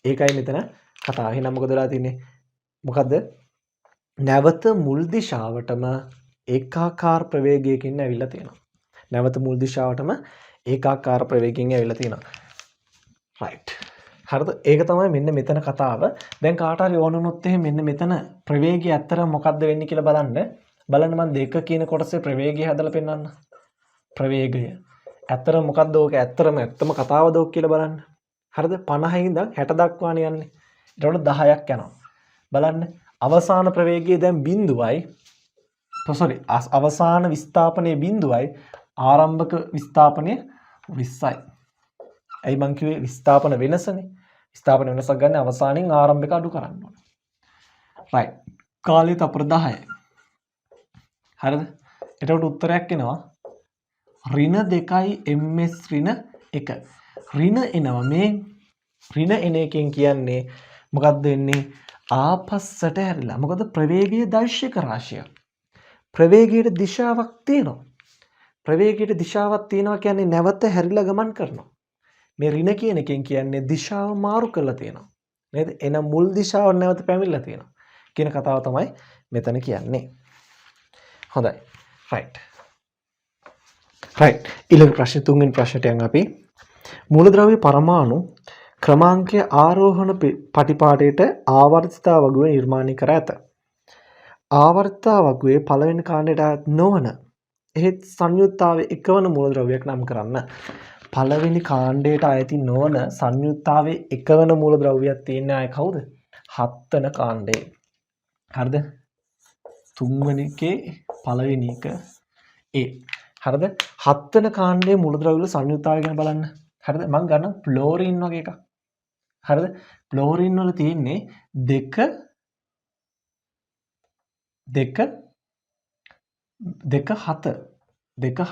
S1: ඒකයි මෙතන කතාව. එහෙනම් මොකද වෙලා තියෙන්නේ? මොකද්ද? නැවත මුල් දිශාවටම ඒකාකාර ප්‍රවේගයකින් ඇවිල්ලා තියෙනවා. නැවත මුල් දිශාවටම ඒකාකාර ප්‍රවේගයෙන් ඇවිල්ලා තියෙනවා. right. හරිද? ඒක තමයි මෙන්න මෙතන කතාව. දැන් කාට හරි ඕන වුණොත් එහෙනම් මෙන්න මෙතන ප්‍රවේගය ඇත්තට මොකද්ද වෙන්නේ කියලා බලන්න. බලන්න මම 2 කියන කොටසේ ප්‍රවේගය හදලා පෙන්නන්න. ප්‍රවේගය. ඇත්තට මොකද්ද ඕක? ඇත්තම කතාවද ඕක කියලා බලන්න. හරිද? 50 ඉඳන් 60 දක්වානේ යන්නේ. ඊට වඩා 10ක් යනවා. බලන්න. අවසාන ප්‍රවේගය දැන් 0යි. අවසාන විස්ථාපනයේ 0යි. ආරම්භක විස්ථාපනය 20යි. ඇයි මං කිව්වේ විස්ථාපන වෙනසනේ. විස්ථාපන වෙනසක් ගන්න අවසානයෙන් ආරම්භක අඩු කරන්න ඕනේ. right. කාලය තප්පර 10යි. හරිද? එතකොට උත්තරයක් එනවා ඍණ 2යි ms ඍණ 1. ඍණ එනවා මේ ඍණ එන එකෙන් කියන්නේ මොකක්ද වෙන්නේ? ආපස්සට හැරිලා. මොකද ප්‍රවේගයේ දර්ශක රාශියක්. ප්‍රවේගයේ දිශාවක් තියෙනවා. ප්‍රවේගයේ දිශාවක් තියෙනවා කියන්නේ නැවත හැරිලා ගමන් කරනවා. මේ ඍණ කියන එකෙන් කියන්නේ දිශාව මාරු කරලා තියෙනවා. නේද? එහෙනම් මුල් දිශාව නැවත පැමිණලා තියෙනවා. කියන කතාව තමයි මෙතන කියන්නේ. හොඳයි. right. ඊළඟ ප්‍රශ්නේ තුන්වෙනි ප්‍රශ්නට යන් අපි මූලද්‍රව්‍ය පරමාණු ක්‍රමාංකය ආරෝහණ පටිපාටයට ආවර්තිතා වගුවේ නිර්මාණය කර ඇත. ආවර්තිතා වගුවේ පළවෙනි කාණ්ඩයට අයත් නොවන එහෙත් සංයුත්තාවේ එකවන මූලද්‍රව්‍යයක් නම් කරන්න. පළවෙනි කාණ්ඩයට අයති නොවන සංයුත්තාවේ එකවන මූලද්‍රව්‍යයක් තියෙන්නේ ආයේ කවුද? 7 වෙනි කාණ්ඩේ. හරිද? 3 වෙනි එකේ පළවෙනි එක ඒ. හරිද? 7 වෙනි කාණ්ඩයේ මූලද්‍රව්‍ය වල සංයුත්තාවය ගැන බලන්න. හරිද? මම ගන්න ෆ්ලෝරින් වගේ එකක්. හරිද? ෆ්ලෝරින් වල තියෙන්නේ 2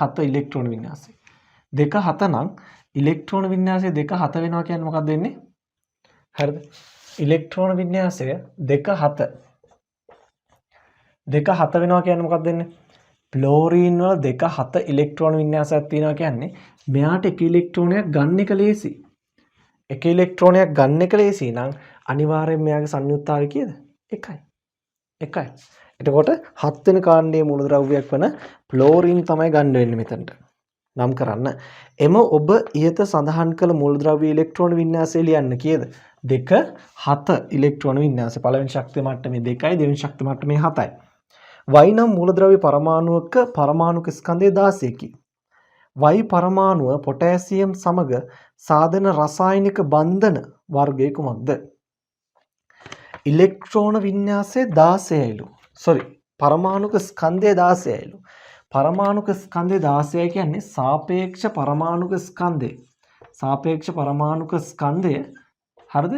S1: 7 ඉලෙක්ට්‍රෝන වින්‍යාසය. 2 7 නම් ඉලෙක්ට්‍රෝන වින්‍යාසය 2 7 වෙනවා කියන්නේ මොකක්ද වෙන්නේ? හරිද? ඉලෙක්ට්‍රෝන වින්‍යාසය 2 7 වෙනවා කියන්නේ මොකක්ද වෙන්නේ? ෆ්ලෝරීන් වල 2 7 ඉලෙක්ට්‍රෝන වින්‍යාසයක් තියෙනවා කියන්නේ මෙයාට එක ඉලෙක්ට්‍රෝනයක් ගන්න එක ලේසි. එක ඉලෙක්ට්‍රෝනයක් ගන්න එක ලේසි නම් අනිවාර්යෙන් මෙයාගේ සංයුත්තාවය කීයද? 1යි. 1යි. එතකොට 7 වෙනි කාණ්ඩයේ මූලද්‍රව්‍යයක් වන ෆ්ලෝරීන් තමයි ගන්න වෙන්නේ මෙතනට. නම් කරන්න. එම ඔබ ඉහත සඳහන් කළ මූලද්‍රව්‍ය ඉලෙක්ට්‍රෝන වින්‍යාසය ලියන්න කීයද? 2 7 ඉලෙක්ට්‍රෝන වින්‍යාසය. පළවෙනි ශක්තිය මට්ටමේ 2යි, දෙවෙනි ශක්තිය මට්ටමේ 7යි. Y නම් මූලද්‍රව්‍ය පරමාණුවක පරමාණුක ස්කන්ධය 16කි. Y පරමාණුව පොටෑසියම් සමග සාධන රසායනික බන්ධන වර්ගය කුමක්ද? ඉලෙක්ට්‍රෝන වින්‍යාසය 16යිලු. පරමාණුක ස්කන්ධය 16යිලු. පරමාණුක ස්කන්ධය 16 කියන්නේ සාපේක්ෂ පරමාණුක ස්කන්ධය. සාපේක්ෂ පරමාණුක ස්කන්ධය හරිද?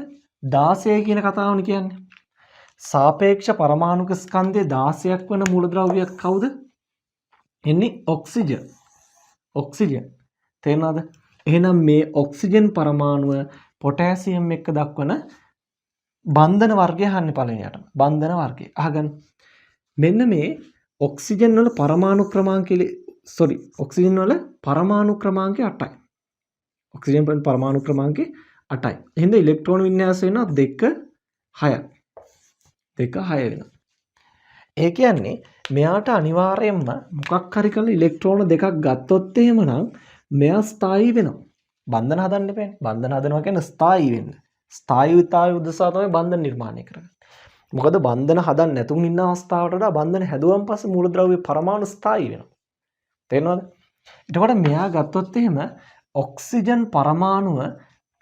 S1: 16 කියන කතාවනේ කියන්නේ. සාපේක්ෂ පරමාණුක ස්කන්ධය 16ක් වන මූලද්‍රව්‍යයක් කවුද? එන්නේ ඔක්සිජන්. ඔක්සිජන්. තේරෙනවද? එහෙනම් මේ ඔක්සිජන් පරමාණුව පොටෑසියම් එක්ක දක්වන බන්ධන වර්ගය අහන්නේ පළවෙනියටම. බන්ධන වර්ගය. අහගන්න. මෙන්න මේ ඔක්සිජන් වල පරමාණු ක්‍රමාංකය ඔක්සිජන් වල පරමාණු ක්‍රමාංකය 8යි. ඔක්සිජන් වල පරමාණු ක්‍රමාංකය 8යි. එහෙනම් ඉලෙක්ට්‍රෝන වින්‍යාසය වෙනවා 2 6ක්. 2 6 වෙනවා. ඒ කියන්නේ මෙයාට අනිවාර්යයෙන්ම මොකක් හරි කරලා ඉලෙක්ට්‍රෝන දෙකක් ගත්තොත් එහෙමනම් මෙයා ස්ථායී වෙනවා. බන්ධන හදන්න එපානේ. බන්ධන හදනවා කියන්නේ ස්ථායී වෙන්න. ස්ථායීතාවය උදෙසා තමයි බන්ධන නිර්මාණය කරන්නේ. මොකද බන්ධන හදන්න නැතුම් ඉන්න අවස්ථාවට වඩා බන්ධන හැදුවම පස්සේ මූලද්‍රව්‍ය පරමාණු ස්ථායී වෙනවා. තේරෙනවද? එතකොට මෙයා ගත්තොත් එහෙම ඔක්සිජන් පරමාණුව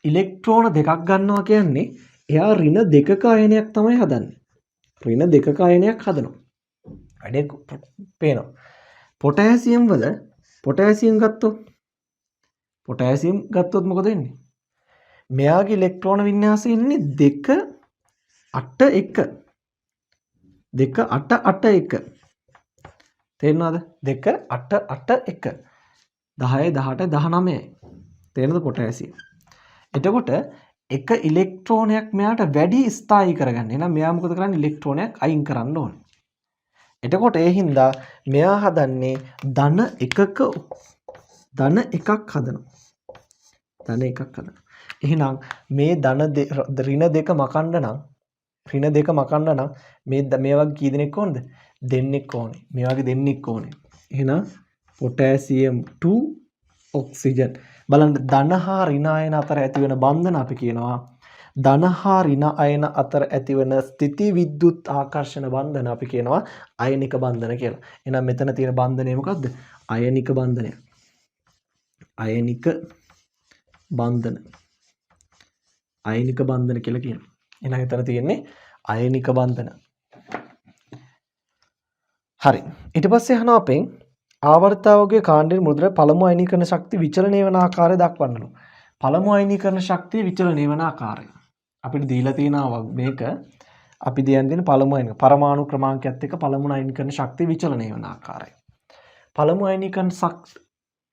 S1: ඉලෙක්ට්‍රෝන දෙකක් ගන්නවා කියන්නේ එයා ඍණ දෙකක අයනයක් තමයි හදන්නේ. ඍණ දෙකක අයනයක් හදනවා. වැඩේ පේනවා. පොටෑසියම් වල පොටෑසියම් ගත්තොත් මොකද වෙන්නේ? මෙයාගේ ඉලෙක්ට්‍රෝන වින්‍යාසය ඉන්නේ 2 8 1. 2 8 8 1. තේරෙනවද? 2 8 8 1. 10 18 19යි. තේරෙනවද පොටෑසියම්? එතකොට එක ඉලෙක්ට්‍රෝනයක් මෙයාට වැඩි ස්ථායී කරගන්න. එහෙනම් මෙයා මොකද කරන්නේ? ඉලෙක්ට්‍රෝනයක් අයින් කරන්න ඕනේ. එතකොට ඒ හින්දා මෙයා හදන්නේ ධන එකක් හදනවා. ධන එකක් හදනවා. එහෙනම් මේ ඍණ දෙක මකන්න නම් මේ වගේ කී දෙනෙක් ඕනද? දෙන්නෙක් ඕනේ. මේ වගේ දෙන්නෙක් ඕනේ. එහෙනම් පොටෑසියම් 2 ඔක්සිජන්. බලන්න ධන හා ඍණ අයන අතර ඇතිවන බන්ධන අපි කියනවා ධන හා ඍණ අයන අතර ඇතිවන ස්ථಿತಿ විද්‍යුත් ආකර්ෂණ බන්ධන අපි කියනවා අයනික බන්ධන කියලා. එහෙනම් මෙතන තියෙන බන්ධනය මොකද්ද? අයනික බන්ධනය. අයනික බන්ධන. අයනික බන්ධන කියලා කියනවා. එහෙනම් එතන තියෙන්නේ අයනික බන්ධන. හරි. ඊට පස්සේ අහනවා අපෙන් ආවර්තාවකයේ කාණ්ඩයේ මුද්‍රා පළමු අයනීකරණ ශක්තිය විචලනය වන ආකාරය දක්වන්නලු. පළමු අයනීකරණ ශක්තිය විචලනය වන ආකාරය. අපිට දීලා තියෙනවා මේක අපි දෙන පළමු අයනීකරණ පරමාණු ක්‍රමාංකයත් එක්ක පළමු අයනීකරණ ශක්තිය විචලනය වන ආකාරය. පළමු අයනීකරණ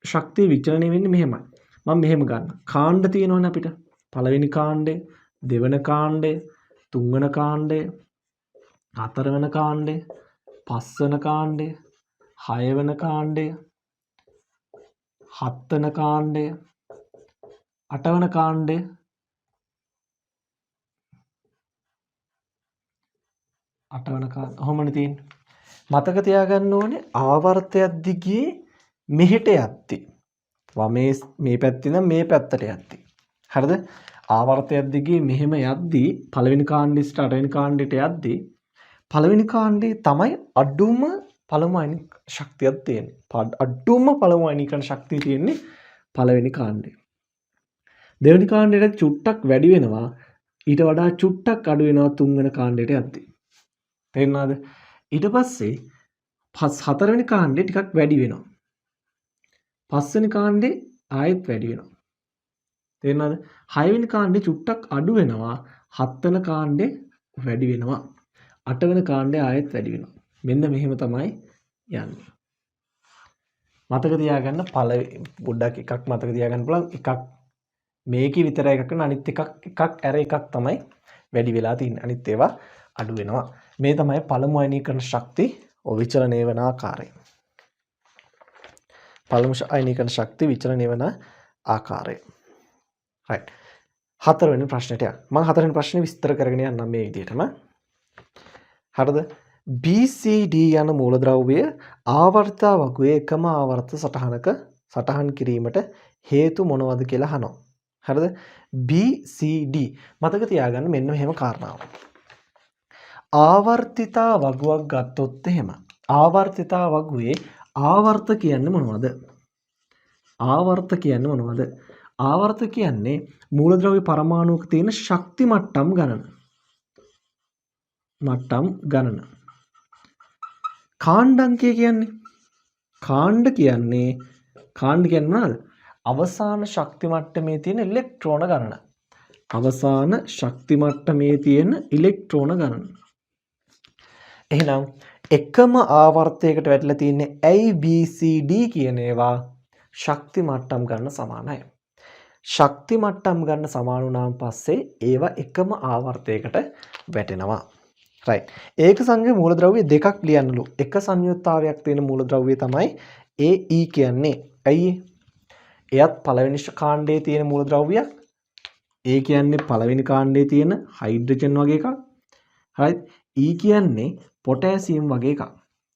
S1: ශක්තිය විචලනය වෙන්නේ මෙහෙමයි. මම මෙහෙම ගන්න. කාණ්ඩ තියෙනවනේ අපිට. පළවෙනි කාණ්ඩය, දෙවන කාණ්ඩය, තුන්වන කාණ්ඩය, හතරවන කාණ්ඩය, පස්වන කාණ්ඩය, හයවන කාණ්ඩය, හත්වන කාණ්ඩය, අටවන කාණ්ඩය, ඔහොමනේ තියෙන්නේ. මතක තියාගන්න ඕනේ ආවර්තයක් දිගේ මෙහෙට යද්දී වමේ මේ පැත්තේ ඉඳන් මේ පැත්තට යද්දී. හරිද? ආවර්තයක් දිගේ මෙහෙම යද්දී පළවෙනි කාණ්ඩේ සිට අටවෙනි කාණ්ඩයට යද්දී පළවෙනි කාණ්ඩේ තමයි අඩුම පළමු අයනික ශක්තියක් තියෙන්නේ. අඩුම පළමු අයනීකරණ ශක්තිය තියෙන්නේ පළවෙනි කාණ්ඩේ. දෙවෙනි කාණ්ඩයට චුට්ටක් වැඩි වෙනවා. ඊට වඩා චුට්ටක් අඩු වෙනවා තුන්වෙනි කාණ්ඩයට යද්දී. තේරුණාද? ඊට පස්සේ හතරවෙනි කාණ්ඩේ ටිකක් වැඩි වෙනවා. පස්වෙනි කාණ්ඩේ ආයෙත් වැඩි වෙනවා. තේරුණාද? හයවෙනි කාණ්ඩේ චුට්ටක් අඩු වෙනවා. හත්වෙනි කාණ්ඩේ වැඩි වෙනවා. අටවෙනි කාණ්ඩේ ආයෙත් වැඩි වෙනවා. මෙන්න මෙහෙම තමයි යන්නේ. මතක තියාගන්න පොඩ්ඩක් එකක් මතක තියාගන්න පුළුවන් එකක් මේකේ විතරයි එකක් වෙන අනිත් එකක් ඇර එකක් තමයි වැඩි වෙලා තියෙන්නේ. අනිත් ඒවා අඩු වෙනවා. මේ තමයි පළමු අයනීකරණ ශක්ති විචලනය වෙන ආකාරය. පළමු අයනීකරණ ශක්ති විචලනය වෙන ආකාරය. right. හතරවෙනි ප්‍රශ්නෙට යන්න. මම හතරවෙනි ප්‍රශ්නේ විස්තර කරගෙන යන්නම් මේ විදිහටම. හරිද? BCD යන මූලද්‍රව්‍ය ආවර්ත වගුවේ එකම ආවර්ත සටහන් කිරීමට හේතු මොනවද කියලා අහනවා. හරිද? BCD මතක තියාගන්න මෙන්න මෙහෙම කාරණාවක්. ආවර්තිතා වගුවක් ගත්තොත් එහෙම ආවර්තිතා වගුවේ ආවර්ත කියන්නේ මොනවද? ආවර්ත කියන්නේ මොනවද? ආවර්ත කියන්නේ මූලද්‍රව්‍ය පරමාණුක තියෙන ශක්ති මට්ටම් ගණන. කාණ්ඩාංකය කියන්නේ කාණ්ඩ කියන්නේ මොනවද? අවසාන ශක්ති මට්ටමේ තියෙන ඉලෙක්ට්‍රෝන ගණන. අවසාන ශක්ති මට්ටමේ තියෙන ඉලෙක්ට්‍රෝන ගණන. එහෙනම් එකම ආවර්තයකට වැටලා තියෙන්නේ ABCD කියන ඒවා ශක්ති මට්ටම් ගන්න සමානයි. ශක්ති මට්ටම් ගන්න සමාන වුණාන් පස්සේ ඒවා එකම ආවර්තයකට වැටෙනවා. right. ඒක සංයුග මූලද්‍රව්‍ය දෙකක් ලියන්නලු. එක සංයුක්තාවයක් තියෙන මූලද්‍රව්‍ය තමයි AE කියන්නේ. ඇයි? එයත් පළවෙනි කාණ්ඩයේ තියෙන මූලද්‍රව්‍යයක්. A කියන්නේ පළවෙනි කාණ්ඩයේ තියෙන හයිඩ්‍රජන් වගේ එකක්. right. E කියන්නේ පොටෑසියම් වගේ එකක්.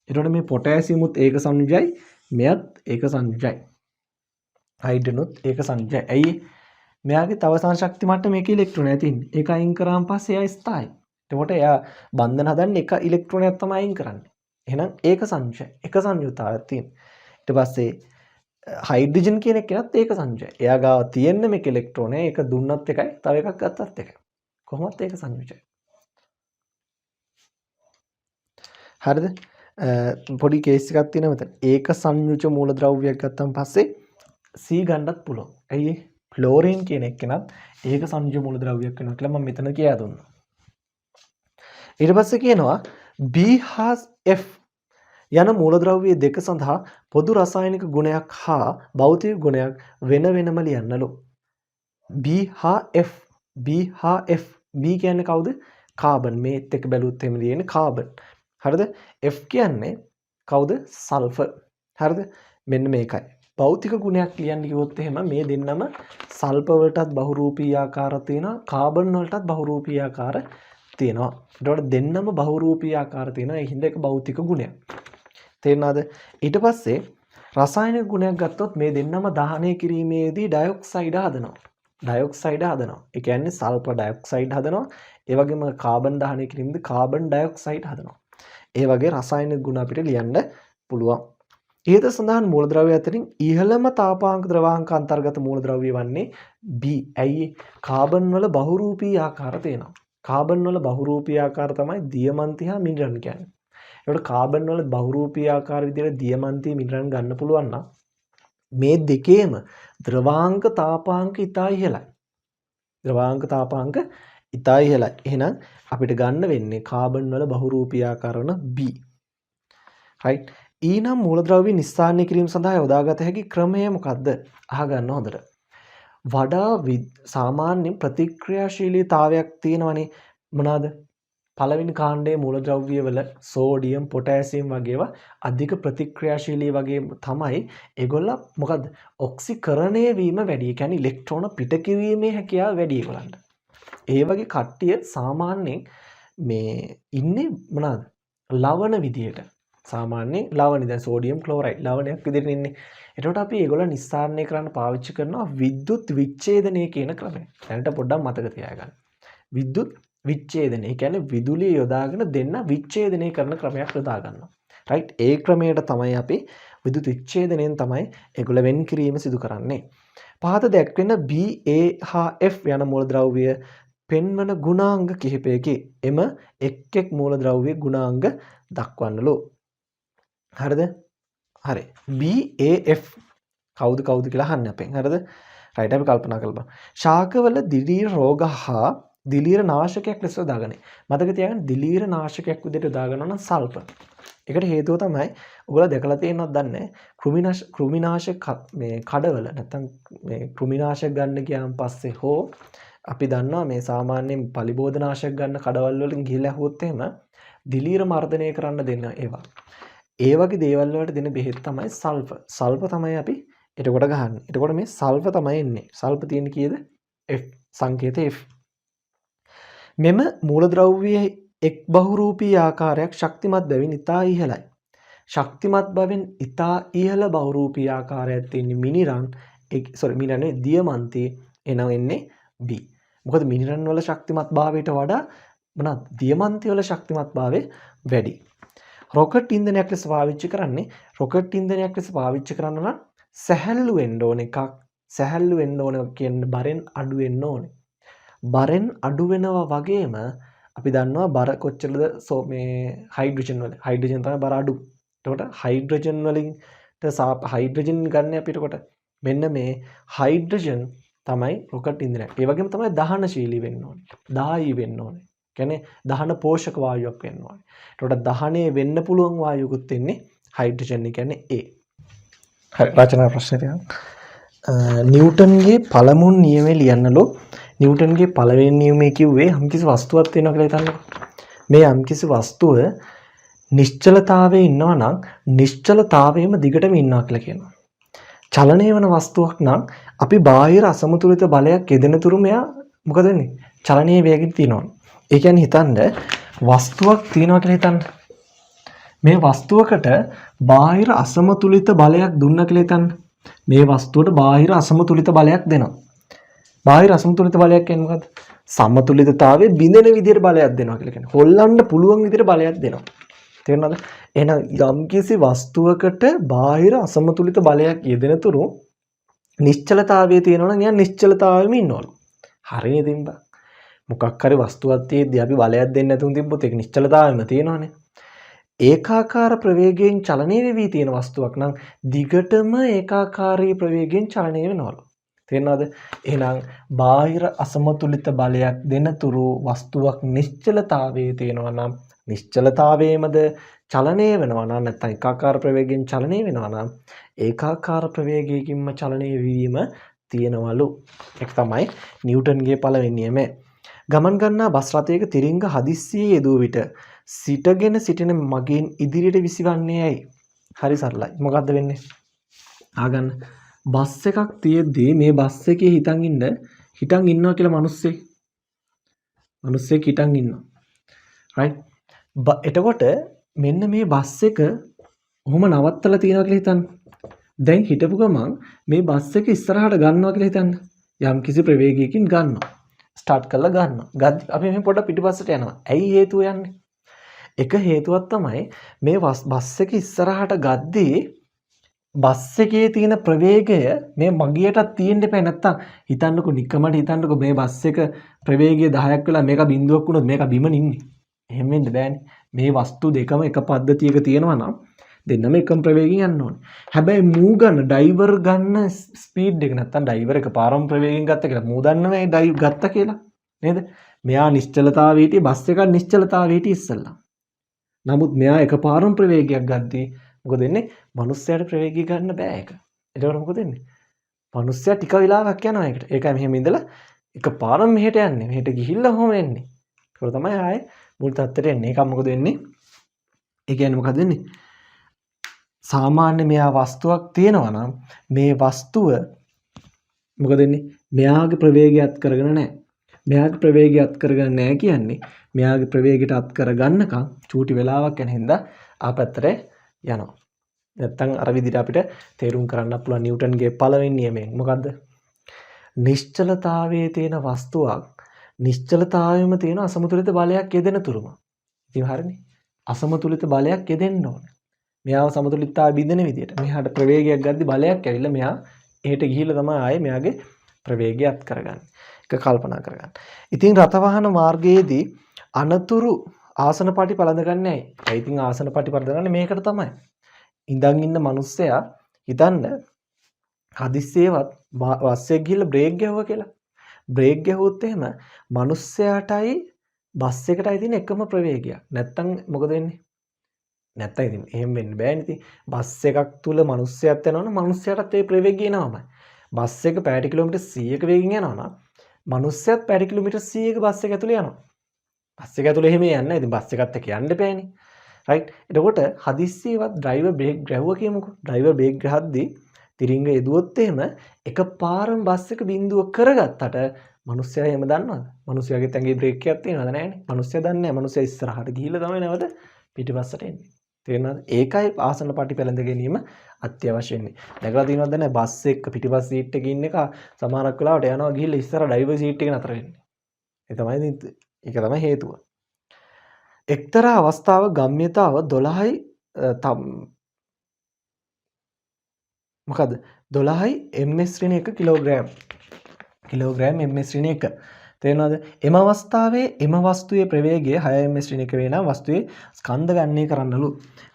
S1: එතකොට මේ පොටෑසියමුත් ඒක සංයුජයි, මෙයත් ඒක සංයුජයි. හයිඩ්‍රජනුත් ඒක සංයුජයි. ඇයි? මෙයාගේ අවසාන ශක්ති මට්ටම මේකේ ඉලෙක්ට්‍රෝනයක් තියෙන්නේ. ඒක අයින් කරාන් පස්සේ එයා ස්ථායි. එතකොට එයා බන්ධන හදන්නේ එක ඉලෙක්ට්‍රෝනයක් තමයි අයින් කරන්නේ. එහෙනම් ඒක සංයුජයි. එක සංයුතාවයක් තියෙනවා. ඊට පස්සේ හයිඩ්‍රජන් කියන එකත් ඒක සංයුජයි. එයා ගාව තියෙන මේක ඉලෙක්ට්‍රෝනය ඒක දුන්නත් එකයි, තව එකක් ගත්තත් එකයි. කොහොමත් ඒක සංයුජයි. හරිද? පොඩි කේස් එකක් තියෙනවා මෙතන. ඒක සංයුජ මූලද්‍රව්‍යයක් ගත්තන් පස්සේ C ගන්නත් පුළුවන්. ඇයි? ක්ලෝරින් කියන එකනත් ඒක සංයුජ මූලද්‍රව්‍යයක් වෙනවා කියලා මම මෙතන කියා දුන්නා. ඊට පස්සේ කියනවා B හා F යන මූලද්‍රව්‍ය දෙක සඳහා පොදු රසායනික ගුණයක් හා භෞතික ගුණයක් වෙන වෙනම ලියන්නලු. B හා F B කියන්නේ කවුද? කාබන්. මේත් එක්ක බැලුවොත් එහෙම තියෙන්නේ කාබන්. හරිද? F කියන්නේ කවුද? සල්ෆර්. හරිද? මෙන්න මේකයි. භෞතික ගුණයක් ලියන්න කිව්වොත් එහෙම මේ දෙන්නම සල්ෆර් වලටත් බහුරූපී ආකාර තියෙනවා, කාබන් වලටත් බහුරූපී ආකාර තියෙනවා. ඒකට දෙන්නම බහුරූපී ආකාර තියෙනවා. ඒ හින්දා ඒක භෞතික ගුණයක්. තේරුණාද? ඊට පස්සේ රසායනික ගුණයක් ගත්තොත් මේ දෙන්නම දහනය කිරීමේදී ඩයොක්සයිඩ් හදනවා. ඒ කියන්නේ සල්ෆර් ඩයොක්සයිඩ් හදනවා. ඒ වගේම කාබන් දහනය කිරීමේදී කාබන් ඩයොක්සයිඩ් හදනවා. ඒ වගේ රසායනික ගුණ අපිට ලියන්න පුළුවන්. ඉහත සඳහන් මූලද්‍රව්‍ය අතරින් ඉහළම තාපාංක ද්‍රවාංක අන්තර්ගත මූලද්‍රව්‍ය වන්නේ B. ඇයි? කාබන් වල බහුරූපී ආකාර තියෙනවා. කාබන් වල බහුරූපී ආකාර තමයි දියමන්ති හා මිනරන් කියන්නේ. ඒකට කාබන් වල බහුරූපී ආකාර විදිහට දියමන්ති මිනරන් ගන්න පුළුවන් නම් මේ දෙකේම ද්‍රවාංක තාපාංක ඉතා ඉහළයි. එහෙනම් අපිට ගන්න වෙන්නේ කාබන් වල බහුරූපී ආකාර වන B. right. ඊනම් මූලද්‍රව්‍ය නිස්සාරණය කිරීම සඳහා යොදාගත හැකි ක්‍රමය මොකක්ද? අහගන්න හොඳට. වඩා සාමාන්‍ය ප්‍රතික්‍රියාශීලීතාවයක් තියෙනවනේ. මොනවාද? පළවෙනි කාණ්ඩයේ මූලද්‍රව්‍ය වල සෝඩියම්, පොටෑසියම් වගේ ඒවා අධික ප්‍රතික්‍රියාශීලී වගේ තමයි. ඒගොල්ලෝ මොකද්ද? ඔක්සිකරණය වීම වැඩි. ඒ කියන්නේ ඉලෙක්ට්‍රෝන පිට කිරීමේ හැකියාව වැඩි ඒගොල්ලන්ට. ඒ වගේ කට්ටිය සාමාන්‍යයෙන් මේ ඉන්නේ මොනවාද? ලවණ විදියට. සාමාන්‍යයෙන් ලවණ දැන් සෝඩියම් ක්ලෝරයිඩ් ලවණයක් විදිහට ඉන්නේ. එතකොට අපි ඒගොල්ලෝ නිස්සාරණය කරන්න පාවිච්චි කරනවා විද්‍යුත් විච්ඡේදනය කියන ක්‍රමය. දැනට පොඩ්ඩක් මතක තියාගන්න. විද්‍යුත් විච්ඡේදනය. ඒ කියන්නේ විදුලිය යොදාගෙන දෙන්න විච්ඡේදනය කරන ක්‍රමයක් යොදා ගන්නවා. රයිට්? ඒ ක්‍රමයට තමයි අපි විද්‍යුත් විච්ඡේදනයෙන් තමයි ඒගොල්ලෝ වෙන් කිරීම සිදු කරන්නේ. පහත දැක්වෙන B, A හා F යන මූලද්‍රව්‍ය පෙන්වන ගුණාංග කිහිපයකි. එම එක් මූලද්‍රව්‍ය ගුණාංග දක්වන්නලු. හරිද? හරි. B, A, F කවුද කියලා අහන්න අපෙන්. හරිද? රයිට් අපි කල්පනා කරලා බලමු. ශාකවල දිලීර රෝග හා දිලීර නාශකයක් ලෙස දාගන්නේ. මතක තියාගන්න දිලීර නාශකයක් විදිහට දාගන්නවා නම් සල්ෆර්. ඒකට හේතුව තමයි ඔයගොල්ලෝ දැකලා තියෙනවද දන්නේ කෘමිනාශක මේ කඩවල නැත්තම් මේ කෘමිනාශක ගන්න ගියාන් පස්සේ හෝ අපි දන්නවා මේ සාමාන්‍යයෙන් පලිබෝධනාශක ගන්න කඩවල වලින් ගිහිල්ලා හොත් එහෙම දිලීර මර්ධනය කරන්න දෙන්න ඒවා. ඒ වගේ දේවල් වලට දෙන බෙහෙත් තමයි සල්ෆර්. සල්ෆර් තමයි අපි එතකොට ගහන්නේ. එතකොට මේ සල්ෆර් තමයි එන්නේ. සල්ෆර් තියෙන කීයද? F සංකේතය F. මෙම මූලද්‍රව්‍යයේ එක් බහුරූපී ආකාරයක් ශක්තිමත් බැවින් ඉතා ඉහළයි. ශක්තිමත් බැවින් ඉතා ඉහළ බහුරූපී ආකාරයක් තියෙන මිනිරන් මිනිරන්නේ දියමන්තේ එනම් එන්නේ B. මොකද මිනිරන් වල ශක්තිමත් භාවයට වඩා මොනවාද දියමන්තේ වල ශක්තිමත් භාවය වැඩි. රොකට් ඉන්ධනයක් ලෙස පාවිච්චි කරන්නේ රොකට් ඉන්ධනයක් ලෙස පාවිච්චි කරන්න නම් සැහැල්ලු වෙන්න ඕන එකක්. සැහැල්ලු වෙන්න ඕන කියන්නේ බරෙන් අඩු වෙන්න ඕනේ. බරෙන් අඩු වෙනවා වගේම අපි දන්නවා බර කොච්චරද මේ හයිඩ්‍රජන් වල හයිඩ්‍රජන් තමයි බර අඩු. එතකොට හයිඩ්‍රජන් වලින්ට හයිඩ්‍රජන් ගන්න අපිට කොට මෙන්න මේ හයිඩ්‍රජන් තමයි රොකට් ඉන්ධනයක්. ඒ වගේම තමයි දහනශීලී වෙන්න ඕනේ. දායී වෙන්න ඕනේ. කියන්නේ දහන පෝෂක වායුවක් වෙන්න ඕනේ. එතකොට දහනේ වෙන්න පුළුවන් වායුවකුත් එන්නේ හයිඩ්‍රජන් කියන්නේ A. හරි රචනා ප්‍රශ්නයක්. නිව්ටන්ගේ පළමුන් නියමය ලියන්නලෝ. නිව්ටන්ගේ පළවෙනි නියමය කිව්වේ යම්කිසි වස්තුවක් තියෙනවා කියලා හිතන්නකෝ. මේ යම්කිසි වස්තුව නිශ්චලතාවයේ ඉන්නවා නම් නිශ්චලතාවයේම දිගටම ඉන්නවා කියලා කියනවා. චලනය වෙන වස්තුවක් නම් අපි බාහිර අසමතුලිත බලයක් යෙදෙන තුරු මෙයා මොකද වෙන්නේ? චලනීය වේගයෙන් තියෙනවා. ඒ කියන්නේ හිතන්න වස්තුවක් තියෙනවා කියලා හිතන්න. මේ වස්තුවකට බාහිර අසමතුලිත බලයක් දුන්නා කියලා හිතන්න. මේ වස්තුවට බාහිර අසමතුලිත බලයක් දෙනවා. බාහිර අසමතුලිත බලයක් කියන්නේ මොකද්ද? සමතුලිතතාවයේ බිඳෙන විදිහට බලයක් දෙනවා කියලා කියන්නේ. හොල්ලන්න පුළුවන් විදිහට බලයක් දෙනවා. තේරෙනවද? එහෙනම් යම්කිසි වස්තුවකට බාහිර අසමතුලිත බලයක් යෙදෙන තුරු නිශ්චලතාවයේ තියෙනවා නම් එයා නිශ්චලතාවයෙම ඉන්නවලු. හරිනේ දෙම්බා. මොකක් හරි වස්තුවක් තියෙද්දි අපි බලයක් දෙන්නේ නැතුන් තිබ්බොත් ඒක නිශ්චලතාවයෙම තියෙනවනේ. ඒකාකාර ප්‍රවේගයෙන් චලනය වෙවි තියෙන වස්තුවක් නම් දිගටම ඒකාකාරී ප්‍රවේගයෙන් චලනය වෙනවලු. තේරෙනවද? එහෙනම් බාහිර අසමතුලිත බලයක් දෙන තුරු වස්තුවක් නිශ්චලතාවයේ තියෙනවා නම් නිශ්චලතාවයේමද චලනය වෙනවා නම් නැත්නම් ඒකාකාර ප්‍රවේගයෙන් චලනය වෙනවා නම් ඒකාකාර ප්‍රවේගයකින්ම චලනය වීම තියෙනවලු. ඒක තමයි නිව්ටන්ගේ පළවෙනි නියමය. ගමන් ගන්නා බස් රථයක තිරිංග හදිස්සියේ යෙදුව විට සිටගෙන සිටින මගීන් ඉදිරියට විසිවන්නේ ඇයි? හරි සරලයි. මොකද්ද වෙන්නේ? ආගන්න. බස් එකක් තියෙද්දී මේ බස් එකේ හිටන් ඉන්නවා කියලා මිනිස්සෙක්. මිනිස්සෙක් හිටන් ඉන්නවා. right? එතකොට මෙන්න මේ බස් එක ඔහොම නවත්තලා තියනවා කියලා හිතන්න. දැන් හිටපු ගමන් මේ බස් එක ඉස්සරහට ගන්නවා කියලා හිතන්න. යම් කිසි ප්‍රවේගයකින් ගන්නවා. ස්ටාර්ට් කරලා ගන්නවා. අපි මේ පොඩ්ඩක් පිටිපස්සට යනවා. ඇයි හේතුව යන්නේ? එක හේතුවක් තමයි මේ බස් එක ඉස්සරහට ගද්දී බස් එකේ තියෙන ප්‍රවේගය මේ මගියටත් තියෙන්න එපා. නැත්තම් හිතන්නකෝ නිකමට හිතන්නකෝ මේ බස් එක ප්‍රවේගය 10ක් වෙලා මේක බිඳුවක් වුණොත් මේක බිමන ඉන්නේ. එහෙම වෙන්න බෑනේ. මේ වස්තු දෙකම එක පද්ධතියක තියෙනවා නම් දෙන්නම එකම ප්‍රවේගයෙන් යන්න ඕනේ. හැබැයි මූ ගන්න ඩ්‍රයිවර් ගන්න ස්පීඩ් එක නැත්තම් ඩ්‍රයිවර් එක පාරම් ප්‍රවේගයෙන් ගත්ත කියලා මූ දන්නවයි ඩ්‍රයිව් ගත්ත කියලා. නේද? මෙයා නිශ්චලතාවයේ හිටියේ බස් එකක් නිශ්චලතාවයේ හිටියේ ඉස්සෙල්ලා. නමුත් මෙයා එකපාරම ප්‍රවේගයක් ගද්දී මොකද වෙන්නේ? මිනිස්සයාට ප්‍රවේගය ගන්න බෑ ඒක. එතකොට මොකද වෙන්නේ? මිනිස්සයා ටික වෙලාවක් යනවා ඒකට. ඒකයි මෙහෙම ඉඳලා එකපාරම මෙහෙට යන්නේ. මෙහෙට ගිහිල්ලා ඔහොම එන්නේ. ඒක තමයි ආයේ මුල් තත්ත්වයට එන්නේ. ඒක මොකද වෙන්නේ? ඒ කියන්නේ මොකද වෙන්නේ? සාමාන්‍ය මෙයා වස්තුවක් තියෙනවා නම් මේ වස්තුව මොකද වෙන්නේ? මෙයාගේ ප්‍රවේගය අත් කරගෙන නැහැ. මෙයාගේ ප්‍රවේගය අත් කරගෙන නැහැ කියන්නේ මෙයාගේ ප්‍රවේගයට අත් කරගන්නකම් චූටි වෙලාවක් යන හින්දා ආපැත්තට යනවා. නැත්තම් අර විදිහට අපිට තේරුම් කරන්න පුළුවන් නිව්ටන්ගේ පළවෙනි නියමයෙන් මොකද්ද? නිශ්චලතාවයේ තියෙන වස්තුවක් නිශ්චලතාවයේම තියෙන අසමතුලිත බලයක් යෙදෙන තුරුම. ඉතින් හරිනේ. අසමතුලිත බලයක් යෙදෙන්න ඕනේ. මෙයාව සමතුලිතතාවය බිඳින විදිහට. මෙහාට ප්‍රවේගයක් ගද්දි බලයක් ඇවිල්ලා මෙයා එහෙට ගිහිල්ලා තමයි ආයේ මෙයාගේ ප්‍රවේගය අත් කරගන්නේ. ඒක කල්පනා කරගන්න. ඉතින් රථවාහන මාර්ගයේදී අනතුරු ආසනපටි පළඳගන්නේ ඇයි? ඒ ඉතින් ආසනපටි පළඳගන්නේ මේකට තමයි. ඉඳන් ඉන්න මිනිස්සයා හිතන්න හදිස්සියේවත් බස් එක ගිහිල්ලා බ්‍රේක් ගැහුවා කියලා. බ්‍රේක් ගැහුවොත් එහෙම මිනිස්සයාටයි බස් එකටයි තියෙන එකම ප්‍රවේගයක්. නැත්තම් මොකද වෙන්නේ? නැත්තම් ඉතින් එහෙම වෙන්න බෑනේ ඉතින්. බස් එකක් තුල මිනිස්සෙක් යනවනම් මිනිස්සයාටත් ඒ ප්‍රවේගය එනවමයි. බස් එක පැයට කිලෝමීටර් 100ක වේගෙන් යනවා නම් මිනිස්සයත් පැයට කිලෝමීටර් 100ක බස් එක ඇතුලේ යනවා. බස් එක ඇතුලේ එහෙම යන්නේ නැහැ. ඉතින් බස් එකත් එක්ක යන්න බෑනේ. රයිට්. එතකොට හදිස්සියවත් ඩ්‍රයිවර් බ්‍රේක් ගැහුවා කියමුකෝ. ඩ්‍රයිවර් බ්‍රේක් ගහද්දී තිරිංග එදුවොත් එහෙම එකපාරම බස් එක බිඳුව කරගත්තට මිනිස්සයා එහෙම දන්නවද? මිනිස්සයාගේ ඇඟේ බ්‍රේක් එකක් තියෙනවද? නැහැනේ. මිනිස්සයා දන්නේ නැහැ. මිනිස්සයා ඉස්සරහට ගිහිල්ලා තමයි නැවත පිටිපස්සට එන්නේ. තේරෙනවද? ඒකයි ආසන පටි පැලඳ ගැනීම අත්‍යවශ්‍ය වෙන්නේ. දැකලා තියෙනවද නැහැ බස් එක පිටිපස්ස සීට් එකේ ඉන්න එක සමහරක් වෙලාවට යනවා ගිහිල්ලා ඉස්සර ඩ්‍රයිවර් සීට් එකේ නතර වෙන්නේ. ඒක තමයි හේතුව. එක්තරා අවස්ථාවක ගම්‍යතාව 12යි මොකද 12යි ms ඍණ 1 කිලෝග්‍රෑම් ms ඍණ 1 තේරෙනවද? එම අවස්ථාවේ එම වස්තුවේ ප්‍රවේගය 6 ms ඍණ 1 වේ නම් වස්තුවේ ස්කන්ධ ගණනය කරන්නලු.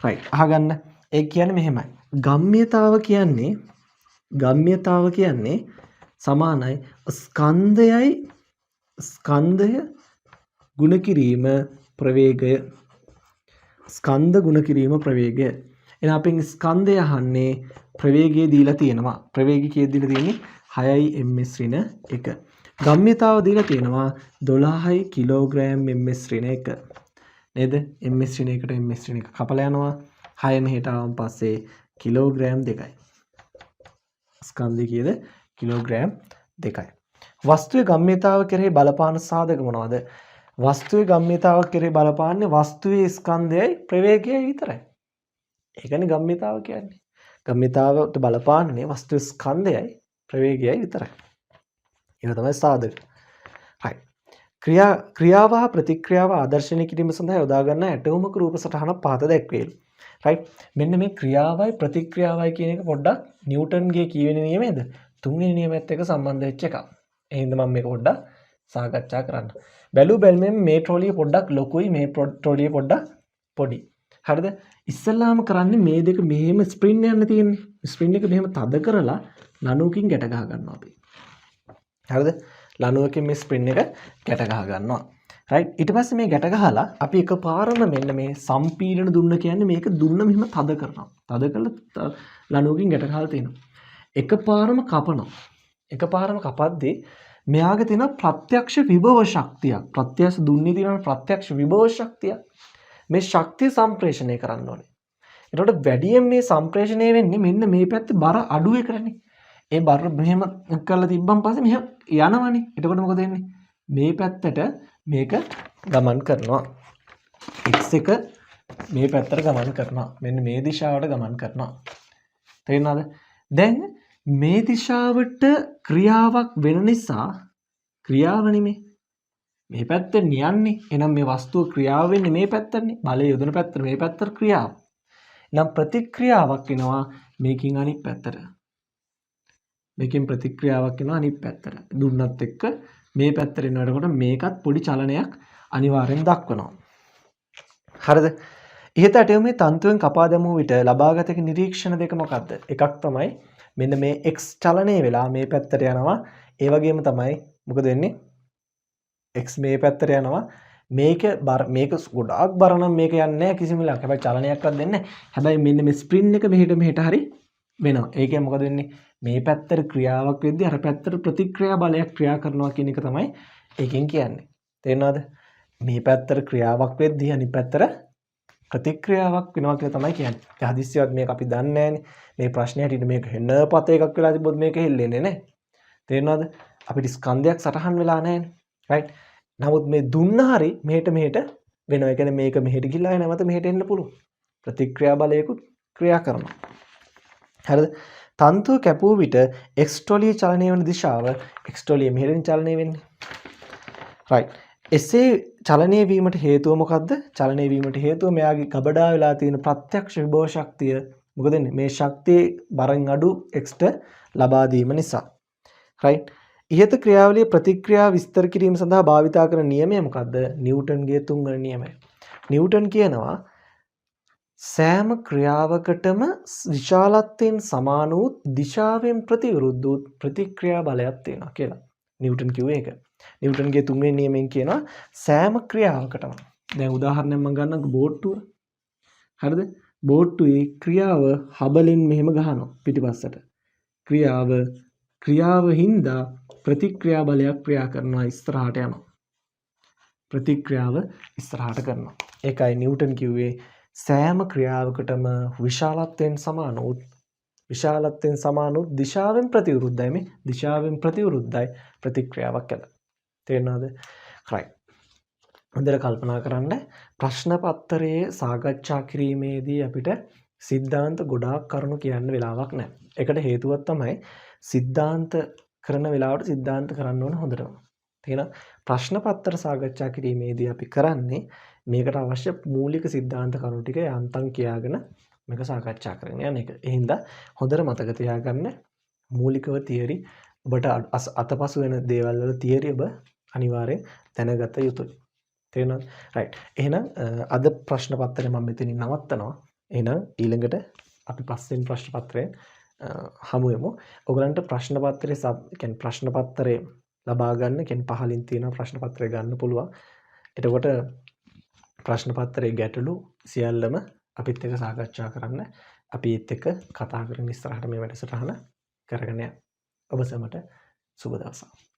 S1: රයිට් අහගන්න. ඒ කියන්නේ මෙහෙමයි. ගම්‍යතාව කියන්නේ සමානයි ස්කන්ධය ගුණ කිරීම ප්‍රවේගය. ස්කන්ධ ගුණ කිරීම ප්‍රවේගය. එහෙනම් අපි ස්කන්ධය අහන්නේ ප්‍රවේගය දීලා තියෙනවා. ප්‍රවේගය කීයද දීලා තියෙන්නේ? 6යි ms ඍණ 1. ගම්‍යතාව දීලා තියෙනවා 12යි කිලෝග්‍රෑම් ms ඍණ 1. නේද? ms ඍණ 1ට ms ඍණ 1 කපලා යනවා. 6 මෙහෙට ආවම පස්සේ කිලෝග්‍රෑම් 2යි. ස්කන්ධය කීයද? කිලෝග්‍රෑම් 2යි. වස්තුවේ ගම්‍යතාව කෙරෙහි බලපාන සාධක මොනවද? වස්තුවේ ගම්‍යතාව කෙරෙහි බලපාන්නේ වස්තුවේ ස්කන්ධයයි ප්‍රවේගයයි විතරයි. ඒකනේ ගම්‍යතාව කියන්නේ. ගම්‍යතාවට බලපාන්නේ වස්තුවේ ස්කන්ධයයි ප්‍රවේගයයි විතරයි. ඒක තමයි සාධක. හරි. ක්‍රියාව හා ප්‍රතික්‍රියාව ආදර්ශනය කිරීම සඳහා යොදා ගන්න ඇටෝමික රූප සටහන පහත දැක්වේලු. රයිට්. මෙන්න මේ ක්‍රියාවයි ප්‍රතික්‍රියාවයි කියන එක පොඩ්ඩක් නිව්ටන්ගේ කීවෙනි නියමයේද? තුන්වෙනි නියමයත් එක්ක සම්බන්ධ වෙච්ච එකක්. එහෙනම් මම මේක පොඩ්ඩක් සාකච්ඡා කරන්න. බැලුවෙන් මේ ට්‍රොලිය පොඩ්ඩක් ලොකුයි මේ ට්‍රොලිය පොඩ්ඩක් පොඩි. හරිද? ඉස්සල්ලාම කරන්නේ මේ දෙක මෙහෙම ස්ප්‍රින් යන්න තියෙන්නේ. ස්ප්‍රින් එක මෙහෙම තද කරලා ලණුවකින් ගැට ගහ ගන්නවා අපි. හරිද? ලණුවකින් මේ ස්ප්‍රින් එක ගැට ගහ ගන්නවා. රයිට්. ඊට පස්සේ මේ ගැට ගහලා අපි එකපාරම මෙන්න මේ සම්පීඩන දුන්න කියන්නේ මේක දුන්න මෙහෙම තද කරනවා. තද කරලා ලණුවකින් ගැට ගහලා තිනවා. එකපාරම කපනවා. එකපාරම කපද්දී මෙයාගේ තියෙන ප්‍රත්‍යක්ෂ විභව ශක්තියක්. ප්‍රත්‍යක්ෂ දුන්නේ තියෙන ප්‍රත්‍යක්ෂ විභව ශක්තිය. මේ ශක්තිය සම්ප්‍රේෂණය කරන්න ඕනේ. එතකොට වැඩියෙන් මේ සම්ප්‍රේෂණය වෙන්නේ මෙන්න මේ පැත්තේ බර අඩු එකනේ. ඒ බර මෙහෙම කරලා තිබ්බන් පස්සේ මෙහෙම යනවනේ. එතකොට මොකද වෙන්නේ? මේ පැත්තට මේක ගමන් කරනවා. x එක මේ පැත්තට ගමන් කරනවා. මෙන්න මේ දිශාවට ගමන් කරනවා. තේරුණාද? දැන් මේ දිශාවට ක්‍රියාවක් වෙන නිසා ක්‍රියාව නෙමෙයි මේ පැත්තෙන් යන්නේ. එහෙනම් මේ වස්තුව ක්‍රියාව වෙන්නේ මේ පැත්තනේ. බලය යොදන පැත්තට මේ පැත්තට ක්‍රියාව. එහෙනම් ප්‍රතික්‍රියාවක් වෙනවා මේකින් අනිත් පැත්තට. මේකෙන් ප්‍රතික්‍රියාවක් වෙනවා අනිත් පැත්තට. දුන්නත් එක්ක මේ පැත්තට එනකොට මේකත් පොඩි චලනයක් අනිවාර්යෙන් දක්වනවා. හරිද? ඉහත අටයුමේ තන්තුවෙන් කපා දැමූ විට ලබාගත නිරීක්ෂණ දෙක මොකක්ද? එකක් තමයි මෙන්න මේ x චලනය වෙලා මේ පැත්තට යනවා. ඒ වගේම තමයි මොකද වෙන්නේ? x මේ පැත්තට යනවා. මේක ගොඩාක් බර නම් මේක යන්නේ නැහැ කිසිම වෙලාවක. හැබැයි චලනයක්වත් දෙන්නේ නැහැ. හැබැයි මෙන්න මේ ස්ප්‍රින් එක මෙහෙට හරි වෙනවා. ඒකෙන් මොකද වෙන්නේ? මේ පැත්තට ක්‍රියාවක් වෙද්දී අර පැත්තට ප්‍රතික්‍රියා බලයක් ක්‍රියා කරනවා කියන එක තමයි ඒකෙන් කියන්නේ. තේරෙනවද? මේ පැත්තට ක්‍රියාවක් වෙද්දී අනිත් පැත්තට ප්‍රතික්‍රියාවක් වෙනවා කියලා තමයි කියන්නේ. ඒ හදිස්සියවත් මේක අපි දන්නේ නැහැනේ. මේ ප්‍රශ්නේ හැටියට මේක හෙන පත එකක් වෙලා තිබ්බොත් මේක හෙල්ලෙන්නේ නැහැ. තේරෙනවද? අපිට ස්කන්ධයක් සටහන් වෙලා නැහැනේ. රයිට්. නමුත් මේ දුන්න හරි මෙහෙට වෙනවා. ඒ කියන්නේ මේක මෙහෙට ගිහලා නැවත මෙහෙට එන්න පුළුවන්. ප්‍රතික්‍රියා බලයකුත් ක්‍රියා කරනවා. හරිද? තන්තුව කැපුව විට x ටොලිය චලනය වන දිශාව x ටොලිය මෙහෙරින් චලනය වෙන්නේ. රයිට්. එසේ චලනය වීමට හේතුව මොකද්ද? චලනය වීමට හේතුව මෙයාගේ ගබඩා වෙලා තියෙන ප්‍රත්‍යක්ෂ විභව ශක්තිය. මොකද මේ ශක්තිය බරින් අඩු x ට ලබා දීම නිසා. රයිට්. ඉහත ක්‍රියාවලිය ප්‍රතික්‍රියා විස්තර කිරීම සඳහා භාවිතා කරන නියමය මොකද්ද? නිව්ටන්ගේ තුන්වෙනි නියමය. නිව්ටන් කියනවා සෑම ක්‍රියාවකටම විශාලත්වයෙන් සමාන වූ දිශාවෙන් ප්‍රතිවිරුද්ධ වූ ප්‍රතික්‍රියා බලයක් තියෙනවා කියලා. නිව්ටන් කිව්වේ ඒක. නිව්ටන්ගේ තුන්වෙනි නියමයෙන් කියනවා සෑම ක්‍රියාවකටම. දැන් උදාහරණයක් මම ගන්නම් බෝට්ටුව. හරිද? බෝට්ටුවේ ක්‍රියාව හබලෙන් මෙහෙම ගහනවා පිටිපස්සට. ක්‍රියාව හින්දා ප්‍රතික්‍රියා බලයක් ක්‍රියා කරනවා ඉස්සරහට යනවා. ප්‍රතික්‍රියාව ඉස්සරහට කරනවා. ඒකයි නිව්ටන් කිව්වේ සෑම ක්‍රියාවකටම විශාලත්වයෙන් සමාන වූ දිශාවෙන් ප්‍රතිවිරුද්ධයි මේ දිශාවෙන් ප්‍රතිවිරුද්ධයි ප්‍රතික්‍රියාවක් කියලා. තේරෙනවද? right. හොඳට කල්පනා කරන්න ප්‍රශ්න පත්‍රයේ සාකච්ඡා කිරීමේදී අපිට සිද්ධාන්ත ගොඩාක් කරුණු කියන්න වෙලාවක් නැහැ. ඒකට හේතුවක් තමයි සිද්ධාන්ත කරන වෙලාවට සිද්ධාන්ත කරන්න ඕන හොඳටම. තේරෙනවද? ප්‍රශ්න පත්‍ර සාකච්ඡා කිරීමේදී අපි කරන්නේ මේකට අවශ්‍ය මූලික සිද්ධාන්ත කරුණු ටික යන්තම් කියාගෙන මේක සාකච්ඡා කරගෙන යන එක. ඒ හින්දා හොඳට මතක තියාගන්න මූලිකව තියරි ඔබට අතපසු වෙන දේවල් වල තියරි ඔබ අනිවාර්යෙන් දැනගත යුතුයි. තේරෙනවද? right. එහෙනම් අද ප්‍රශ්න පත්‍රය මම මෙතනින් නවත්තනවා. එහෙනම් ඊළඟට අපි පස්වෙනි ප්‍රශ්න පත්‍රයෙන් හමු වෙමු. ඔයගලන්ට ප්‍රශ්න පත්‍රයේ ප්‍රශ්න පත්‍රය ලබා ගන්න පහලින් තියෙන ප්‍රශ්න පත්‍රය ගන්න පුළුවන්. එතකොට ප්‍රශ්න පත්‍රයේ ගැටලු සියල්ලම අපිත් එක්ක සාකච්ඡා කරන්න. අපි ඒත් එක්ක කතා කරගෙන ඉස්සරහට මේ වැඩසටහන කරගෙන යන්න. ඔබ සැමට සුබ දවසක්.